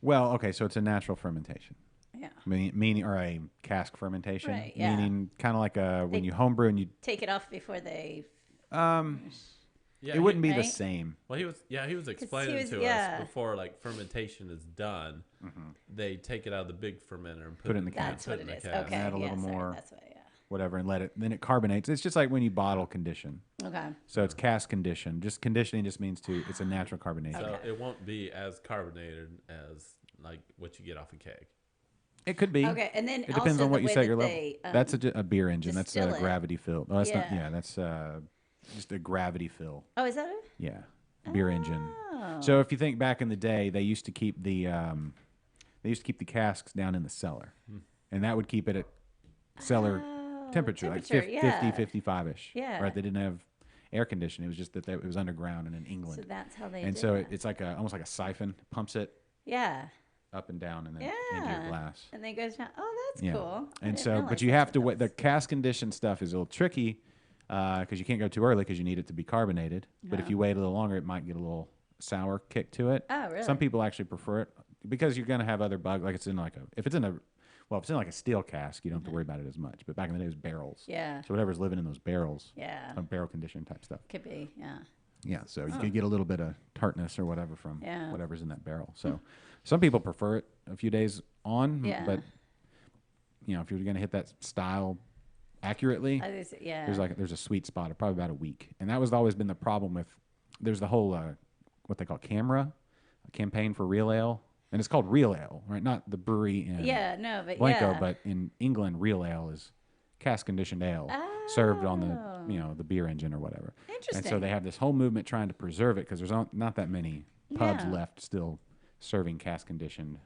Speaker 1: Well, okay, so it's a natural fermentation.
Speaker 4: Yeah.
Speaker 1: Meaning, or a cask fermentation.
Speaker 4: Right, yeah.
Speaker 1: Meaning, kind of like when
Speaker 4: They-
Speaker 1: you homebrew and you.
Speaker 4: Take it off before they.
Speaker 2: Yeah,
Speaker 1: It wouldn't be the
Speaker 4: right?
Speaker 1: same.
Speaker 2: Well, he was explaining
Speaker 4: was-
Speaker 2: to
Speaker 4: yeah.
Speaker 2: us before like fermentation is done. They take it out of the big fermenter and
Speaker 1: Put it in the
Speaker 4: That's what it is.
Speaker 2: cask.
Speaker 4: Okay.
Speaker 1: Add a little
Speaker 4: yeah, sorry,
Speaker 1: more.
Speaker 4: That's what. Yeah.
Speaker 1: Whatever, and let it. Then it carbonates. It's just like when you bottle condition.
Speaker 4: Okay.
Speaker 1: So it's cask condition. Just conditioning just means it's a natural carbonation.
Speaker 2: So it won't be as carbonated as like what you get off a keg.
Speaker 1: It could be.
Speaker 4: Okay, and then
Speaker 1: It depends
Speaker 4: also
Speaker 1: on what
Speaker 4: the
Speaker 1: you
Speaker 4: way
Speaker 1: set
Speaker 4: that
Speaker 1: your level.
Speaker 4: they,
Speaker 1: That's a beer engine. That's
Speaker 4: distill
Speaker 1: a
Speaker 4: it.
Speaker 1: gravity fill. Oh, that's not.
Speaker 4: Yeah.
Speaker 1: Yeah, that's just a gravity fill.
Speaker 4: Oh, is that it?
Speaker 1: Yeah, beer engine.
Speaker 4: Oh.
Speaker 1: So if you think back in the day, they used to keep the casks down in the cellar, and that would keep it at cellar temperature, like
Speaker 4: temperature,
Speaker 1: 50,
Speaker 4: yeah.
Speaker 1: 55-ish.
Speaker 4: Yeah.
Speaker 1: Right. They didn't have air conditioning. It was just that it was underground and in England.
Speaker 4: So that's how they.
Speaker 1: And
Speaker 4: did
Speaker 1: so
Speaker 4: that.
Speaker 1: it's like almost like a siphon, pumps it
Speaker 4: Yeah.
Speaker 1: up and down and then into your
Speaker 4: Yeah.
Speaker 1: glass.
Speaker 4: And then it goes down. Oh, that's
Speaker 1: Yeah.
Speaker 4: cool. I
Speaker 1: And
Speaker 4: didn't
Speaker 1: so,
Speaker 4: realize
Speaker 1: but you
Speaker 4: that's
Speaker 1: have
Speaker 4: what
Speaker 1: to
Speaker 4: that
Speaker 1: wait. The
Speaker 4: was.
Speaker 1: cask conditioned stuff is a little tricky because you can't go too early because you need it to be carbonated. But if you wait a little longer, it might get a little sour kick to it.
Speaker 4: Oh, really?
Speaker 1: Some people actually prefer it because you're going to have other bugs. Like if it's in like a steel cask, you don't have to worry about it as much. But back in the day, it was barrels.
Speaker 4: Yeah.
Speaker 1: So whatever's living in those barrels,
Speaker 4: Yeah.
Speaker 1: barrel conditioning type stuff.
Speaker 4: Could be. Yeah.
Speaker 1: Yeah, so you could get a little bit of tartness or whatever from
Speaker 4: Yeah.
Speaker 1: whatever's in that barrel. So some people prefer it a few days on,
Speaker 4: Yeah.
Speaker 1: but if you're going to hit that style accurately,
Speaker 4: Yeah.
Speaker 1: there's a sweet spot of probably about a week. And that was always been the problem with there's the whole what they call a campaign for real ale, and it's called real ale, right? Not the brewery in
Speaker 4: Yeah. No, but
Speaker 1: Blanco,
Speaker 4: yeah.
Speaker 1: but in England real ale is cask conditioned ale served on the beer engine or whatever. And so
Speaker 4: Interesting.
Speaker 1: they have this whole movement trying to preserve it because there's not that many pubs
Speaker 4: Yeah.
Speaker 1: left still serving cask conditioned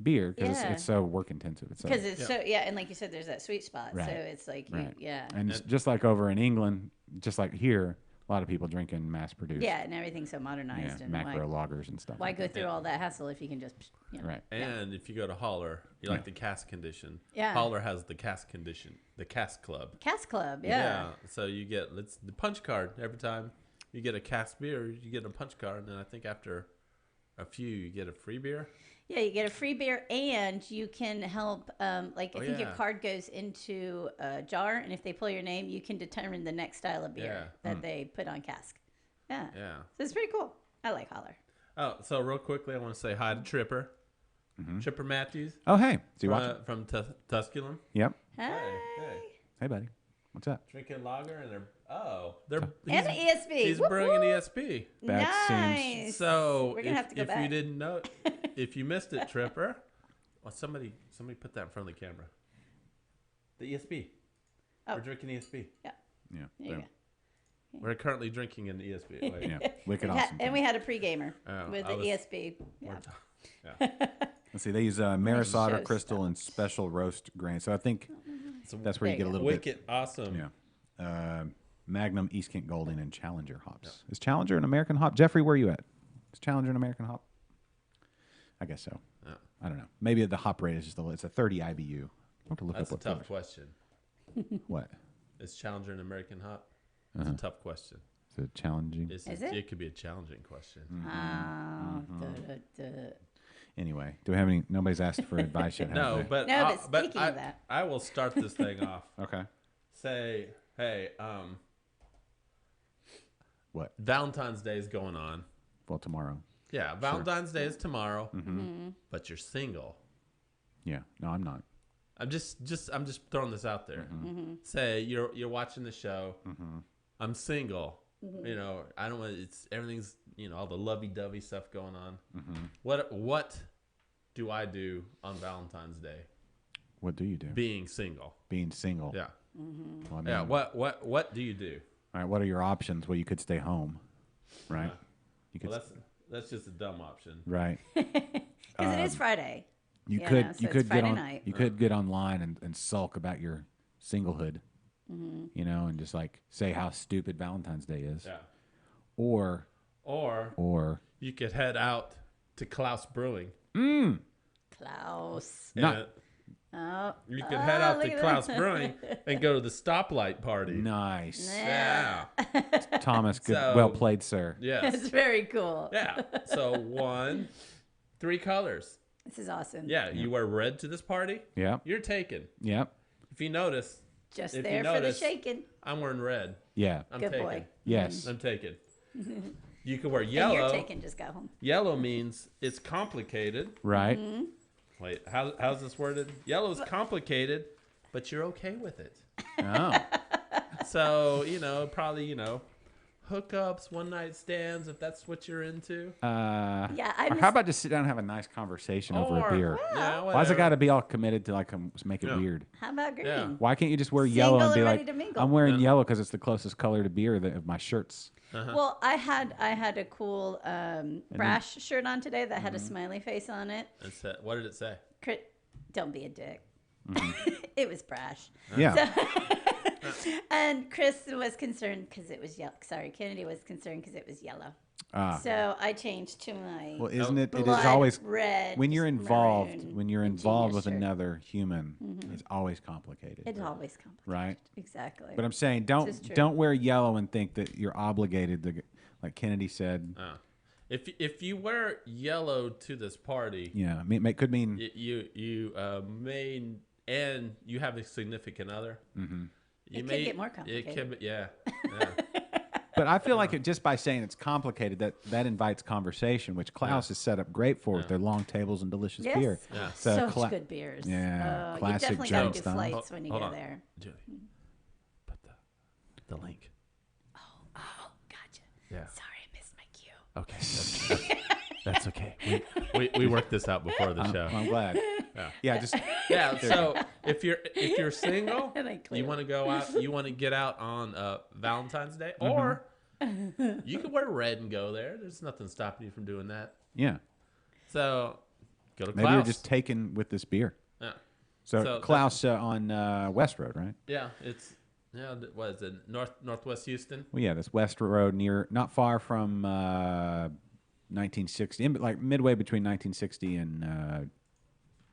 Speaker 1: beer because
Speaker 4: Yeah.
Speaker 1: it's so work intensive.
Speaker 4: Because it's so and like you said, there's that sweet spot.
Speaker 1: Right.
Speaker 4: So it's like
Speaker 1: right.
Speaker 4: yeah.
Speaker 1: And it's just like over in England, just like here, a lot of people drinking mass produced.
Speaker 4: Yeah, and everything's so modernized and
Speaker 1: macro
Speaker 4: like,
Speaker 1: lagers and stuff.
Speaker 4: why
Speaker 1: like
Speaker 4: go
Speaker 1: that.
Speaker 4: through all that hassle if you can just
Speaker 1: Right.
Speaker 2: And if you go to Holler, you like the cask condition.
Speaker 4: Yeah.
Speaker 2: Holler has the cask condition, the cask club.
Speaker 4: Cask Club, yeah.
Speaker 2: So you get the punch card every time you get a cask beer, you get a punch card, and then I think after a few you get a free beer.
Speaker 4: Yeah, you get a free beer, and you can help. I think your
Speaker 2: yeah.
Speaker 4: card goes into a jar, and if they pull your name, you can determine the next style of beer that they put on cask. Yeah.
Speaker 2: Yeah.
Speaker 4: So it's pretty cool. I like Holler.
Speaker 2: Oh, so real quickly, I want to say hi to Tripper. Tripper Matthews
Speaker 1: Oh, hey. So you watching?
Speaker 2: from Tusculum.
Speaker 1: Yep.
Speaker 4: Hi.
Speaker 1: Hey, buddy. What's up?
Speaker 2: Drinking lager, and
Speaker 4: And an ESB.
Speaker 2: he's
Speaker 4: Whoop,
Speaker 2: brewing an
Speaker 4: whoop.
Speaker 2: ESB.
Speaker 1: That seems-
Speaker 4: Nice.
Speaker 2: So
Speaker 4: we're gonna have to go
Speaker 2: if
Speaker 4: back.
Speaker 2: you didn't know, if you missed it, Tripper, well, somebody put that in front of the camera. The ESB.
Speaker 4: Oh.
Speaker 2: We're drinking ESB.
Speaker 1: Yeah.
Speaker 4: There you
Speaker 1: boom.
Speaker 4: go.
Speaker 2: We're currently drinking an ESB. Wait.
Speaker 1: Yeah. Wicked
Speaker 4: We had-
Speaker 1: awesome.
Speaker 4: and we had a pre-gamer
Speaker 2: Oh,
Speaker 4: with
Speaker 2: I
Speaker 4: the
Speaker 2: was-
Speaker 4: ESB.
Speaker 2: We're
Speaker 4: Yeah.
Speaker 2: t-
Speaker 1: Let's see. They use Maris Otter
Speaker 4: show
Speaker 1: Crystal and special roast grain. So I think that's where you
Speaker 4: There
Speaker 1: get a
Speaker 4: you
Speaker 1: little
Speaker 2: Wicked awesome.
Speaker 1: bit. Yeah. Magnum, East Kent Golding, and Challenger hops. Is Challenger an American hop? Jeffrey, where are you at? Is Challenger an American hop? I guess so.
Speaker 2: Yeah.
Speaker 1: I don't know. Maybe the hop rate is just it's a 30 IBU. I have to look
Speaker 2: That's a
Speaker 1: up
Speaker 2: tough question.
Speaker 1: what.
Speaker 2: Is Challenger an American hop? It's a tough question.
Speaker 1: Is it challenging?
Speaker 2: Is
Speaker 4: it?
Speaker 2: It could be a challenging question.
Speaker 4: Oh,
Speaker 1: Anyway, do we have any? Nobody's asked for advice yet. have
Speaker 2: No,
Speaker 1: they?
Speaker 2: but
Speaker 4: No, but speaking
Speaker 2: I,
Speaker 4: of that.
Speaker 2: I will start this thing off.
Speaker 1: Okay.
Speaker 2: Say, hey,
Speaker 1: What?
Speaker 2: Valentine's Day is going on.
Speaker 1: Well, tomorrow.
Speaker 2: Yeah, Valentine's Day is tomorrow, but you're single.
Speaker 1: Yeah. No, I'm not.
Speaker 2: I'm just throwing this out there. Say you're watching the show. I'm single. You know, I don't want. Everything's all the lovey-dovey stuff going on. What do I do on Valentine's Day?
Speaker 1: What do you do?
Speaker 2: Being single.
Speaker 1: Being single.
Speaker 2: Yeah.
Speaker 1: Well, I mean,
Speaker 2: Yeah. What do you do?
Speaker 1: All right. What are your options? Well, you could stay home, right? You could.
Speaker 2: Well, that's just a dumb option.
Speaker 1: Right.
Speaker 4: Because it is Friday.
Speaker 1: You
Speaker 4: Yeah,
Speaker 1: could
Speaker 4: so
Speaker 1: you
Speaker 4: it's
Speaker 1: could get
Speaker 4: Friday
Speaker 1: on
Speaker 4: night.
Speaker 1: you could get online and sulk about your singlehood, and just like say how stupid Valentine's Day is,
Speaker 2: Yeah.
Speaker 1: or
Speaker 2: You could head out to Klaus Brewing.
Speaker 4: Klaus.
Speaker 1: Not-
Speaker 4: Oh.
Speaker 2: You could head out
Speaker 4: look
Speaker 2: to
Speaker 4: at
Speaker 2: Klaus
Speaker 4: that.
Speaker 2: Brewing and go to the stoplight party.
Speaker 1: nice,
Speaker 2: Yeah.
Speaker 1: Thomas. Good,
Speaker 2: So-
Speaker 1: well played, sir.
Speaker 2: Yes.
Speaker 4: It's very cool.
Speaker 2: Yeah. So 3 colors.
Speaker 4: This is awesome.
Speaker 2: Yeah. You wear red to this party.
Speaker 1: Yep.
Speaker 2: You're taken.
Speaker 1: Yep.
Speaker 2: If you notice,
Speaker 4: Just
Speaker 2: If you
Speaker 4: there for the
Speaker 2: notice-
Speaker 4: shaking.
Speaker 2: I'm wearing red.
Speaker 1: Yeah.
Speaker 2: I'm
Speaker 4: Good
Speaker 2: taken.
Speaker 4: boy.
Speaker 1: Yes.
Speaker 2: I'm taken. You could wear
Speaker 4: And
Speaker 2: yellow.
Speaker 4: you're taking just got home.
Speaker 2: Yellow means it's complicated.
Speaker 1: Right.
Speaker 2: Wait, how's this worded? Yellow is complicated, but you're okay with it.
Speaker 1: Oh.
Speaker 2: So, probably, hookups, one night stands, if that's what you're into.
Speaker 4: Yeah, I
Speaker 1: Or
Speaker 4: miss,
Speaker 1: how about just sit down and have a nice conversation over a beer?
Speaker 2: Yeah,
Speaker 1: Why's it
Speaker 2: whatever.
Speaker 1: got to be all committed to make it
Speaker 2: Yeah.
Speaker 1: weird?
Speaker 4: how about green?
Speaker 2: Yeah.
Speaker 1: Why can't you just wear
Speaker 4: Single
Speaker 1: yellow and
Speaker 4: and
Speaker 1: be
Speaker 4: ready
Speaker 1: like,
Speaker 4: to mingle.
Speaker 1: I'm wearing yellow because it's the closest color to beer of my shirts.
Speaker 4: Well, I had a cool brash shirt on today that had a smiley face on it.
Speaker 2: What did it say?
Speaker 4: Don't be a dick. It was brash.
Speaker 1: Yeah.
Speaker 4: And Chris was concerned because it was yellow. Sorry, Kennedy was concerned because it was yellow.
Speaker 1: Ah.
Speaker 4: So I changed to my
Speaker 1: Well, isn't it? It is
Speaker 4: blood
Speaker 1: always
Speaker 4: red.
Speaker 1: when you're involved.
Speaker 4: maroon
Speaker 1: When you're
Speaker 4: and
Speaker 1: involved
Speaker 4: genius
Speaker 1: with
Speaker 4: shirt.
Speaker 1: another human, it's always complicated,
Speaker 4: It's always complicated.
Speaker 1: right?
Speaker 4: Exactly.
Speaker 1: But I'm saying
Speaker 4: This is true.
Speaker 1: don't wear yellow and think that you're obligated to, like Kennedy said.
Speaker 2: If you wear yellow to this party,
Speaker 1: Yeah, could mean
Speaker 2: you may and you have a significant other. Mm-hmm.
Speaker 4: It could get more complicated.
Speaker 2: It could, yeah.
Speaker 1: But I feel like just by saying it's complicated, that invites conversation, which Klaus is set up great for with their long tables and delicious
Speaker 4: Yes.
Speaker 1: beer.
Speaker 2: Yeah.
Speaker 1: So
Speaker 4: Such good beers.
Speaker 1: Yeah,
Speaker 4: You
Speaker 1: classic
Speaker 4: definitely got to do
Speaker 1: German style.
Speaker 4: flights when you
Speaker 2: Hold
Speaker 4: go
Speaker 2: on.
Speaker 4: there.
Speaker 2: Julie, put the link.
Speaker 4: Oh, gotcha.
Speaker 2: Yeah.
Speaker 4: Sorry, I missed my cue.
Speaker 2: Okay. That's okay. We worked this out before the show.
Speaker 1: I'm glad. Yeah, just
Speaker 2: Yeah. So if you're single,
Speaker 4: And I clear.
Speaker 2: you want to go out, you want to get out on Valentine's Day, or you can wear red and go there. There's nothing stopping you from doing that.
Speaker 1: yeah.
Speaker 2: So go to
Speaker 1: Maybe
Speaker 2: Klaus.
Speaker 1: you're just taken with this beer.
Speaker 2: Yeah.
Speaker 1: So,
Speaker 2: So
Speaker 1: Klaus on West Road, right?
Speaker 2: Yeah. It's what is it? Northwest Houston.
Speaker 1: Well, yeah, this West Road not far from 1960, like midway between 1960 and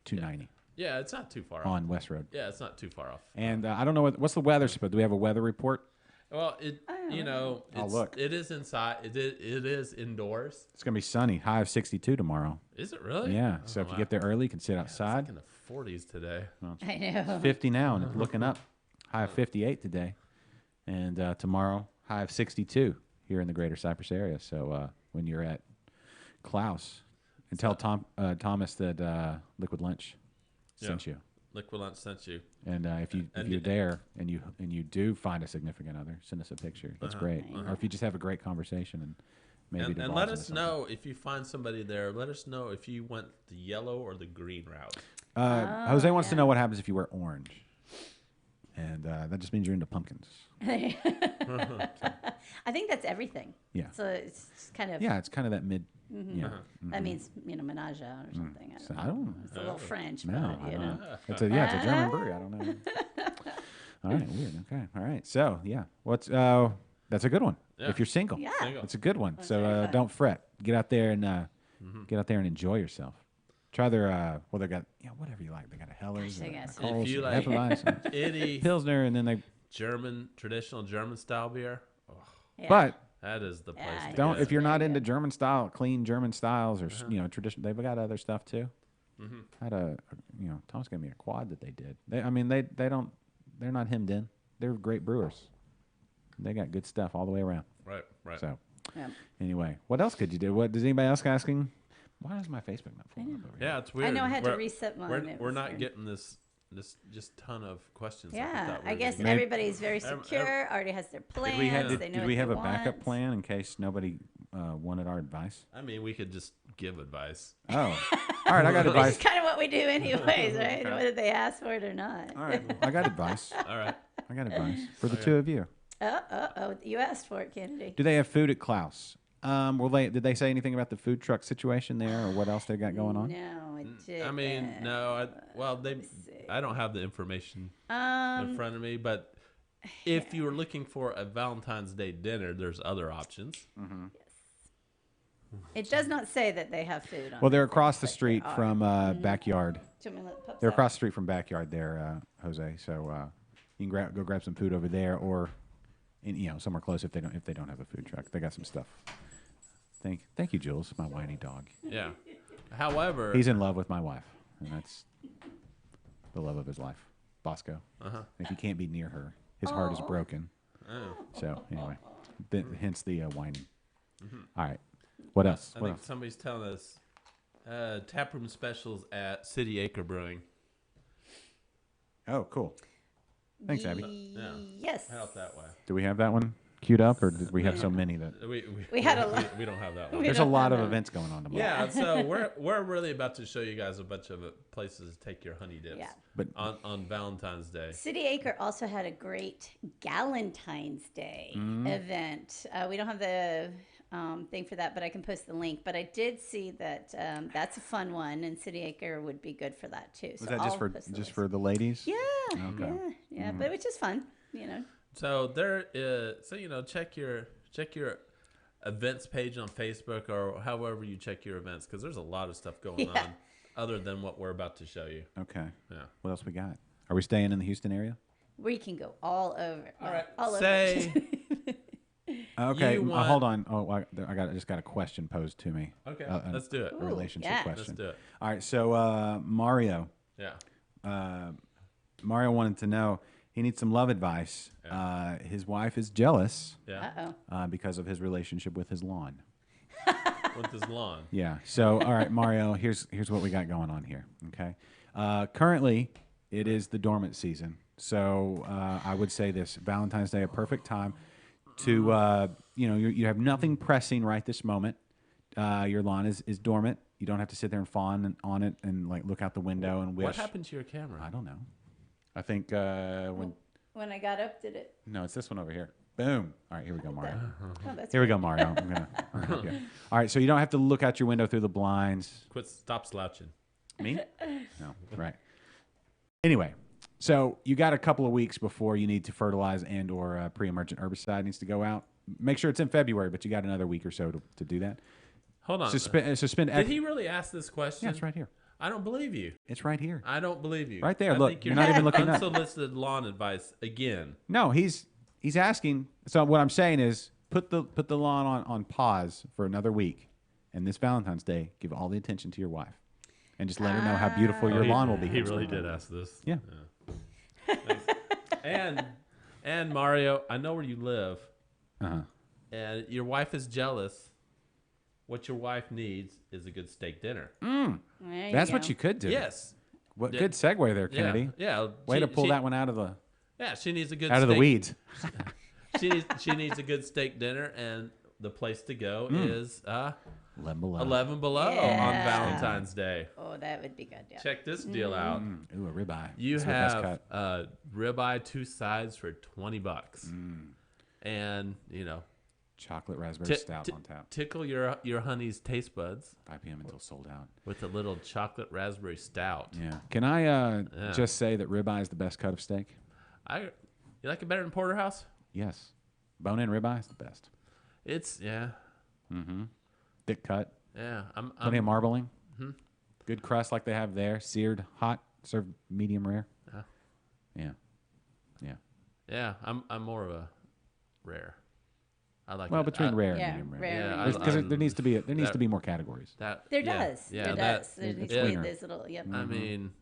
Speaker 1: 290
Speaker 2: Yeah, it's not too far off.
Speaker 1: on West Road.
Speaker 2: Yeah, it's not too far off.
Speaker 1: And I don't know what's the weather supposed. Do we have a weather report?
Speaker 2: Well,
Speaker 1: look.
Speaker 2: it is inside. It is indoors.
Speaker 1: It's gonna be sunny. High of 62 tomorrow.
Speaker 2: Is it really?
Speaker 1: Yeah. So if
Speaker 2: wow.
Speaker 1: you get there early, you can sit
Speaker 2: It's
Speaker 1: outside.
Speaker 2: like in the 40s today.
Speaker 4: I know.
Speaker 1: 50 now, and it's looking up. High of 58 today, and tomorrow high of 62 here in the Greater Cypress area. So when you're at Klaus, and tell Thomas that Liquid Lunch sent you.
Speaker 2: Liquid Lunch sent you.
Speaker 1: And if you're there and you do find a significant other, send us a picture. That's great. Or if you just have a great conversation and maybe
Speaker 2: And
Speaker 1: devolves
Speaker 2: let
Speaker 1: into
Speaker 2: us
Speaker 1: something.
Speaker 2: know if you find somebody there. Let us know if you went the yellow or the green route.
Speaker 1: Jose wants to know what happens if you wear orange, and that just means you're into pumpkins.
Speaker 4: I think that's everything.
Speaker 1: Yeah.
Speaker 4: So it's just kind of.
Speaker 1: Yeah, it's kind of that mid. Yeah.
Speaker 4: That means menage or something.
Speaker 1: So
Speaker 4: I
Speaker 1: I
Speaker 4: don't know.
Speaker 1: don't.
Speaker 4: It's a little French,
Speaker 1: No,
Speaker 4: but
Speaker 1: I
Speaker 4: you
Speaker 1: don't
Speaker 4: know.
Speaker 1: know. It's a German brewery. I don't know. All right, weird. Okay, all right. So yeah, what's that's a good one.
Speaker 2: Yeah.
Speaker 1: If you're single,
Speaker 4: Yeah.
Speaker 2: Single.
Speaker 1: it's a good one.
Speaker 4: very
Speaker 1: So
Speaker 4: fun.
Speaker 1: don't fret. Get out there and enjoy yourself. Try their they got whatever you like. They got a Heller's,
Speaker 4: Gosh, they
Speaker 1: a
Speaker 4: got some-
Speaker 1: Carl's,
Speaker 2: If you
Speaker 1: a
Speaker 2: like-
Speaker 1: Hefeweizen,
Speaker 2: Any
Speaker 1: Pilsner, and then they.
Speaker 2: traditional German style beer,
Speaker 4: Yeah.
Speaker 1: But
Speaker 2: that is the place.
Speaker 4: Yeah,
Speaker 2: to
Speaker 1: don't
Speaker 2: go.
Speaker 1: if you're not
Speaker 4: really
Speaker 1: into
Speaker 4: good.
Speaker 1: German style, clean German styles, or tradition. They've got other stuff too. Had Thomas gave me a quad that they did. They're not hemmed in. They're great brewers. They got good stuff all the way around.
Speaker 2: Right.
Speaker 1: So
Speaker 4: Yeah.
Speaker 1: anyway, what else could you do? What does anybody else asking? Why is my Facebook not pulling up over here?
Speaker 2: Yeah, it's weird.
Speaker 4: know I had to reset mine.
Speaker 2: We're,
Speaker 4: It
Speaker 2: we're
Speaker 4: was
Speaker 2: not
Speaker 4: weird.
Speaker 2: getting this just ton of questions. like we
Speaker 4: Yeah,
Speaker 2: thought we
Speaker 4: I
Speaker 2: were
Speaker 4: guess
Speaker 2: gonna get.
Speaker 4: everybody's very secure. Already has their plans.
Speaker 1: Did we have
Speaker 4: they know
Speaker 1: did
Speaker 4: what
Speaker 1: we have
Speaker 4: they
Speaker 1: a backup
Speaker 4: want.
Speaker 1: plan in case nobody wanted our advice?
Speaker 2: I mean, we could just give advice.
Speaker 1: Oh, all right. I got
Speaker 4: Which
Speaker 1: advice.
Speaker 4: is kind of what we do anyways, right? Whether they ask for it or not.
Speaker 1: All right, I got advice.
Speaker 2: All right.
Speaker 1: I got advice for the two of you.
Speaker 4: Oh, you asked for it, Kennedy.
Speaker 1: Do they have food at Klaus? Did they say anything about the food truck situation there, or what else they got going on?
Speaker 4: No, it did.
Speaker 2: I mean, no. I don't have the information in front of me, but if you were looking for a Valentine's Day dinner, there's other options.
Speaker 1: Mm-hmm.
Speaker 4: It does not say that they have food. On
Speaker 1: Well, they're
Speaker 4: it,
Speaker 1: across the
Speaker 4: but
Speaker 1: street
Speaker 4: they are.
Speaker 1: from Backyard.
Speaker 4: Do you want me to let pups
Speaker 1: They're
Speaker 4: out?
Speaker 1: across the street from Backyard there, Jose. So you can go grab some food over there, or somewhere close if they don't have a food truck. They got some stuff. Thank you, Jules, my whiny dog.
Speaker 2: Yeah. However,
Speaker 1: He's in love with my wife, and that's the love of his life, Bosco. If he can't be near her, his heart is broken.
Speaker 2: oh,
Speaker 1: So anyway, hence the whining. All right, what else?
Speaker 2: I
Speaker 1: What
Speaker 2: think
Speaker 1: else?
Speaker 2: somebody's telling us taproom specials at City Acre Brewing.
Speaker 1: Oh, cool. Thanks, Abby.
Speaker 2: Yeah.
Speaker 4: Yes.
Speaker 2: Out that way.
Speaker 1: Do we have that one queued up, or did we have so many that
Speaker 4: We had a lot.
Speaker 2: We don't have that one.
Speaker 4: We
Speaker 1: there's a
Speaker 4: don't
Speaker 1: lot
Speaker 4: have
Speaker 1: of
Speaker 4: that.
Speaker 1: events going on tomorrow?
Speaker 2: Yeah, so we're really about to show you guys a bunch of places to take your honey dips.
Speaker 4: Yeah.
Speaker 1: But
Speaker 2: on Valentine's Day.
Speaker 4: City Acre also had a great Galentine's Day
Speaker 1: Mm-hmm.
Speaker 4: event. We don't have the thing for that, but I can post the link. But I did see that that's a fun one, and City Acre would be good for that too.
Speaker 1: was
Speaker 4: So
Speaker 1: that
Speaker 4: I'll
Speaker 1: just for
Speaker 4: post the
Speaker 1: just
Speaker 4: links.
Speaker 1: for the ladies?
Speaker 4: Yeah,
Speaker 1: Okay.
Speaker 4: yeah, but it was just fun, you know.
Speaker 2: So there is, check your events page on Facebook or however you check your events, because there's a lot of stuff going on other than what we're about to show you.
Speaker 1: Okay.
Speaker 2: Yeah.
Speaker 1: What else we got? Are we staying in the Houston area?
Speaker 4: We can go all over.
Speaker 2: All right.
Speaker 4: all
Speaker 2: Say
Speaker 1: Okay.
Speaker 2: You want-
Speaker 1: hold on. Oh, I just got a question posed to me.
Speaker 2: okay.
Speaker 1: A
Speaker 2: Let's do it.
Speaker 1: a relationship
Speaker 4: yeah.
Speaker 1: question.
Speaker 2: Let's do it.
Speaker 1: All right. So Mario
Speaker 2: Yeah.
Speaker 1: wanted to know. He needs some love advice. His wife is jealous
Speaker 2: Yeah.
Speaker 1: because of his relationship with his lawn.
Speaker 2: With his lawn.
Speaker 1: Yeah. So, all right, Mario, here's what we got going on here. Okay. Currently, it is the dormant season. So I would say this: Valentine's Day, a perfect time to you have nothing pressing right this moment. Your lawn is dormant. You don't have to sit there and fawn on it and like look out the window and wish.
Speaker 2: What happened to your camera?
Speaker 1: I don't know. I think when
Speaker 4: When I got up, did it?
Speaker 1: no, it's this one over here. Boom. All right, here we go, Mario.
Speaker 4: Oh, that's
Speaker 1: Here we go, Mario. I'm gonna help you. All right, so you don't have to look out your window through the blinds.
Speaker 2: Stop slouching.
Speaker 1: Me? No, right. Anyway, so you got a couple of weeks before you need to fertilize and or pre-emergent herbicide needs to go out. Make sure it's in February, but you got another week or so to do that.
Speaker 2: Hold on.
Speaker 1: Suspend.
Speaker 2: Did he really ask this question?
Speaker 1: Yeah, it's right here.
Speaker 2: I don't believe you.
Speaker 1: It's right here.
Speaker 2: I don't believe you.
Speaker 1: Right there,
Speaker 2: I
Speaker 1: look,
Speaker 2: think
Speaker 1: you're not even looking up.
Speaker 2: unsolicited lawn advice again.
Speaker 1: No, he's asking. So what I'm saying is put the lawn on pause for another week, and this Valentine's Day, give all the attention to your wife, and just let her know how beautiful your lawn will be.
Speaker 2: He really did ask this.
Speaker 1: Yeah.
Speaker 2: And Mario, I know where you live,
Speaker 1: Uh-huh.
Speaker 2: and your wife is jealous. What your wife needs is a good steak dinner.
Speaker 4: There
Speaker 1: That's
Speaker 4: go.
Speaker 1: what you could do.
Speaker 2: Yes.
Speaker 1: What
Speaker 2: Yeah.
Speaker 1: good segue there, Kennedy.
Speaker 2: Yeah.
Speaker 1: Way to pull that one out of the
Speaker 2: Yeah, she needs a good
Speaker 1: out of the weeds.
Speaker 2: She needs a good steak dinner, and the place to go is
Speaker 1: 11 below.
Speaker 2: 11 Below on
Speaker 4: Yeah.
Speaker 2: Valentine's Day.
Speaker 4: Oh, that would be good. Yeah.
Speaker 2: Check this deal out.
Speaker 1: Ooh, a ribeye.
Speaker 2: You
Speaker 1: That's the best
Speaker 2: have
Speaker 1: cut.
Speaker 2: ribeye 2 sides for $20, and
Speaker 1: Chocolate raspberry stout on tap.
Speaker 2: tickle your honey's taste buds
Speaker 1: 5 p.m. until sold out.
Speaker 2: with a little chocolate raspberry stout.
Speaker 1: Yeah. Can I just say that ribeye is the best cut of steak?
Speaker 2: You like it better than porterhouse?
Speaker 1: Yes. Bone-in ribeye is the best.
Speaker 2: It's
Speaker 1: Thick cut.
Speaker 2: yeah.
Speaker 1: Plenty of marbling. Good crust like they have there. Seared, hot, served medium rare. Yeah. Yeah.
Speaker 2: Yeah. I'm more of a rare. I like
Speaker 1: Well,
Speaker 2: it.
Speaker 1: between rare and
Speaker 4: yeah,
Speaker 1: medium rare.
Speaker 4: rare
Speaker 2: Yeah,
Speaker 4: and
Speaker 1: Because there needs to be more categories.
Speaker 2: that
Speaker 4: There
Speaker 2: yeah,
Speaker 4: does.
Speaker 2: Yeah,
Speaker 4: there
Speaker 2: that,
Speaker 4: does. There
Speaker 1: it's
Speaker 4: needs to be
Speaker 1: cleaner.
Speaker 4: this little. Yep.
Speaker 2: I mean,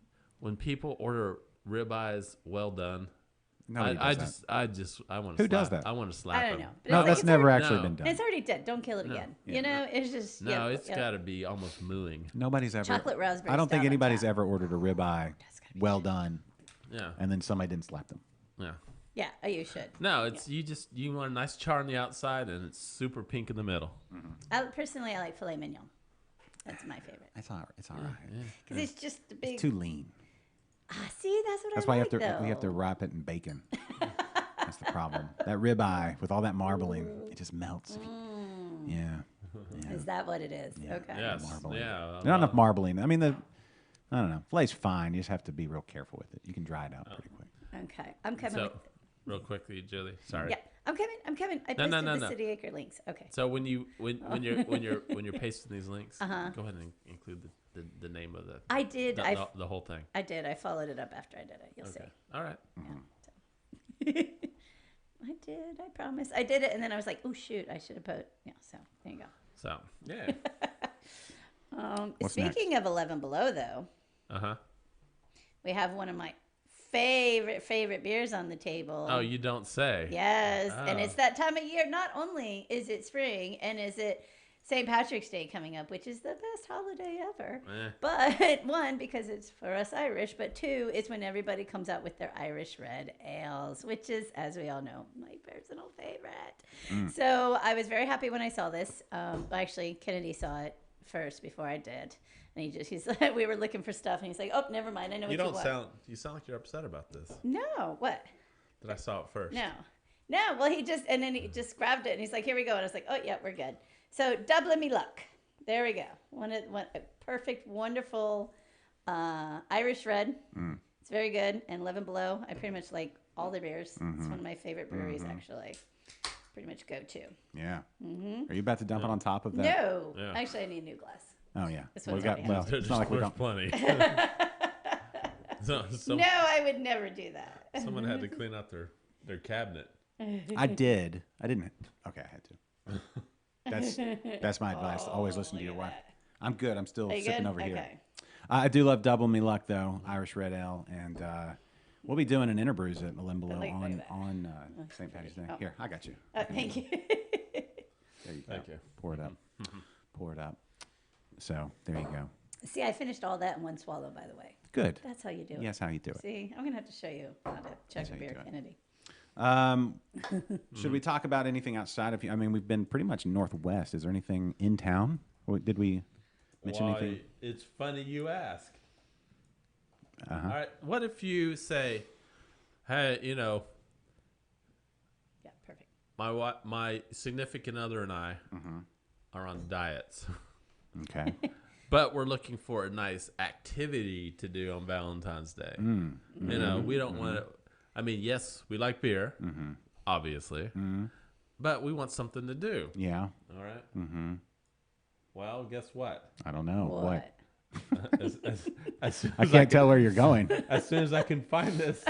Speaker 2: when people order ribeyes well done,
Speaker 1: Nobody
Speaker 2: I
Speaker 1: does that.
Speaker 2: just I want to.
Speaker 1: Who does that?
Speaker 2: I want to slap
Speaker 4: I don't
Speaker 2: them.
Speaker 4: know. But
Speaker 1: No,
Speaker 4: it's
Speaker 1: that's
Speaker 4: like,
Speaker 1: never
Speaker 4: it's
Speaker 1: actually
Speaker 2: No.
Speaker 1: been done.
Speaker 4: It's already dead. Don't kill it again. You know, it's just.
Speaker 2: No,
Speaker 4: yep,
Speaker 2: it's
Speaker 4: yep.
Speaker 2: got to be almost mooing.
Speaker 1: Nobody's ever.
Speaker 4: Chocolate raspberry
Speaker 1: I don't think
Speaker 4: stout on
Speaker 1: anybody's
Speaker 4: top.
Speaker 1: ever ordered a ribeye well done,
Speaker 2: Yeah,
Speaker 1: and then somebody didn't slap them.
Speaker 2: yeah.
Speaker 4: Yeah, you should.
Speaker 2: No, it's you want a nice char on the outside and it's super pink in the middle.
Speaker 4: Personally, I like filet mignon. That's my favorite.
Speaker 1: It's all right.
Speaker 4: Because it's just the big.
Speaker 1: It's too lean.
Speaker 4: See, that's what
Speaker 1: That's
Speaker 4: I
Speaker 1: why
Speaker 4: like,
Speaker 1: we have to wrap it in bacon. That's the problem. That ribeye with all that marbling, it just melts. Yeah.
Speaker 4: Is that what it is?
Speaker 1: Yeah.
Speaker 4: Okay.
Speaker 2: Yes.
Speaker 1: Marbling.
Speaker 2: Yeah.
Speaker 1: Not enough marbling. I mean, I don't know. Filet's fine. You just have to be real careful with it. You can dry it out pretty quick.
Speaker 4: Okay. I'm coming.
Speaker 2: So,
Speaker 4: with
Speaker 2: real quickly, Julie. Sorry.
Speaker 4: Yeah, I'm coming. I posted the City Acre links. Okay.
Speaker 2: So when you're pasting these links, go ahead and include the name of the
Speaker 4: I did.
Speaker 2: the whole thing.
Speaker 4: I did. I followed it up after I did it. You'll see.
Speaker 2: All right.
Speaker 4: I did. I promise. I did it, and then I was like, "Oh shoot! I should have put." Yeah. So there you go.
Speaker 2: So yeah.
Speaker 1: What's
Speaker 4: Speaking of 11 Below, though, we have one of my favorite beers on the table.
Speaker 2: Oh, you don't say.
Speaker 4: Yes, and
Speaker 2: Oh.
Speaker 4: it's that time of year. Not only is it spring, and is it St. Patrick's Day coming up, which is the best holiday ever. But one, because it's for us Irish, but two, it's when everybody comes out with their Irish red ales, which is, as we all know, my personal favorite. So I was very happy when I saw this. Actually, Kennedy saw it first before I did. And he's like, we were looking for stuff, and he's like, "Oh, never mind. I know what you want."
Speaker 2: You sound like you're upset about this.
Speaker 4: No, what?
Speaker 2: That I saw it first.
Speaker 4: No. Well, he just grabbed it, and he's like, "Here we go." And I was like, "Oh, yeah, we're good." So, double me luck. There we go. One a perfect, wonderful Irish red. It's very good. And 11 Below. I pretty much like all their beers. It's one of my favorite breweries, actually. Pretty much go to.
Speaker 1: Yeah. Are you about to dump it on top of that?
Speaker 4: No,
Speaker 2: Yeah.
Speaker 4: actually, I need a new glass.
Speaker 1: Oh yeah.
Speaker 4: This one's already
Speaker 1: it's not like we
Speaker 2: There's
Speaker 1: don't.
Speaker 2: plenty. So,
Speaker 4: No, I would never do that.
Speaker 2: someone had to clean out their cabinet.
Speaker 1: I did. I didn't. Okay, I had to. That's my advice. Always listen to your wife. I'm good. I'm still
Speaker 4: Are you
Speaker 1: sipping
Speaker 4: good?
Speaker 1: over here.
Speaker 4: Okay.
Speaker 1: I do love Double Me Luck though, Irish Red Ale, and we'll be doing an InterBruise at Below
Speaker 4: Look at that.
Speaker 1: on St. Patty's Day. Here, I got you.
Speaker 4: Thank you.
Speaker 1: There you go.
Speaker 2: Thank you.
Speaker 1: Pour it up. Pour it up. So there you go.
Speaker 4: See, I finished all that in one swallow, by the way.
Speaker 1: Good.
Speaker 4: That's how you do it.
Speaker 1: Yes, how you do it.
Speaker 4: See, I'm going to have to show you how to check
Speaker 1: how
Speaker 4: a
Speaker 1: you
Speaker 4: beer,
Speaker 1: do it.
Speaker 4: Kennedy.
Speaker 1: Should we talk about anything outside of you? I mean, we've been pretty much northwest. Is there anything in town? Or did we mention anything?
Speaker 2: It's funny you ask.
Speaker 1: Uh-huh.
Speaker 2: All right. What if you say, "Hey,
Speaker 4: Yeah, perfect.
Speaker 2: my significant other and I are on diets,
Speaker 1: Okay.
Speaker 2: but we're looking for a nice activity to do on Valentine's Day. You know, we don't want to. I mean, yes, we like beer, obviously, but we want something to do.
Speaker 1: Yeah.
Speaker 2: All right. Well, guess what?
Speaker 1: I don't know. What?
Speaker 2: As soon
Speaker 1: I
Speaker 2: as
Speaker 1: can't tell where you're going.
Speaker 2: As soon as I can find this,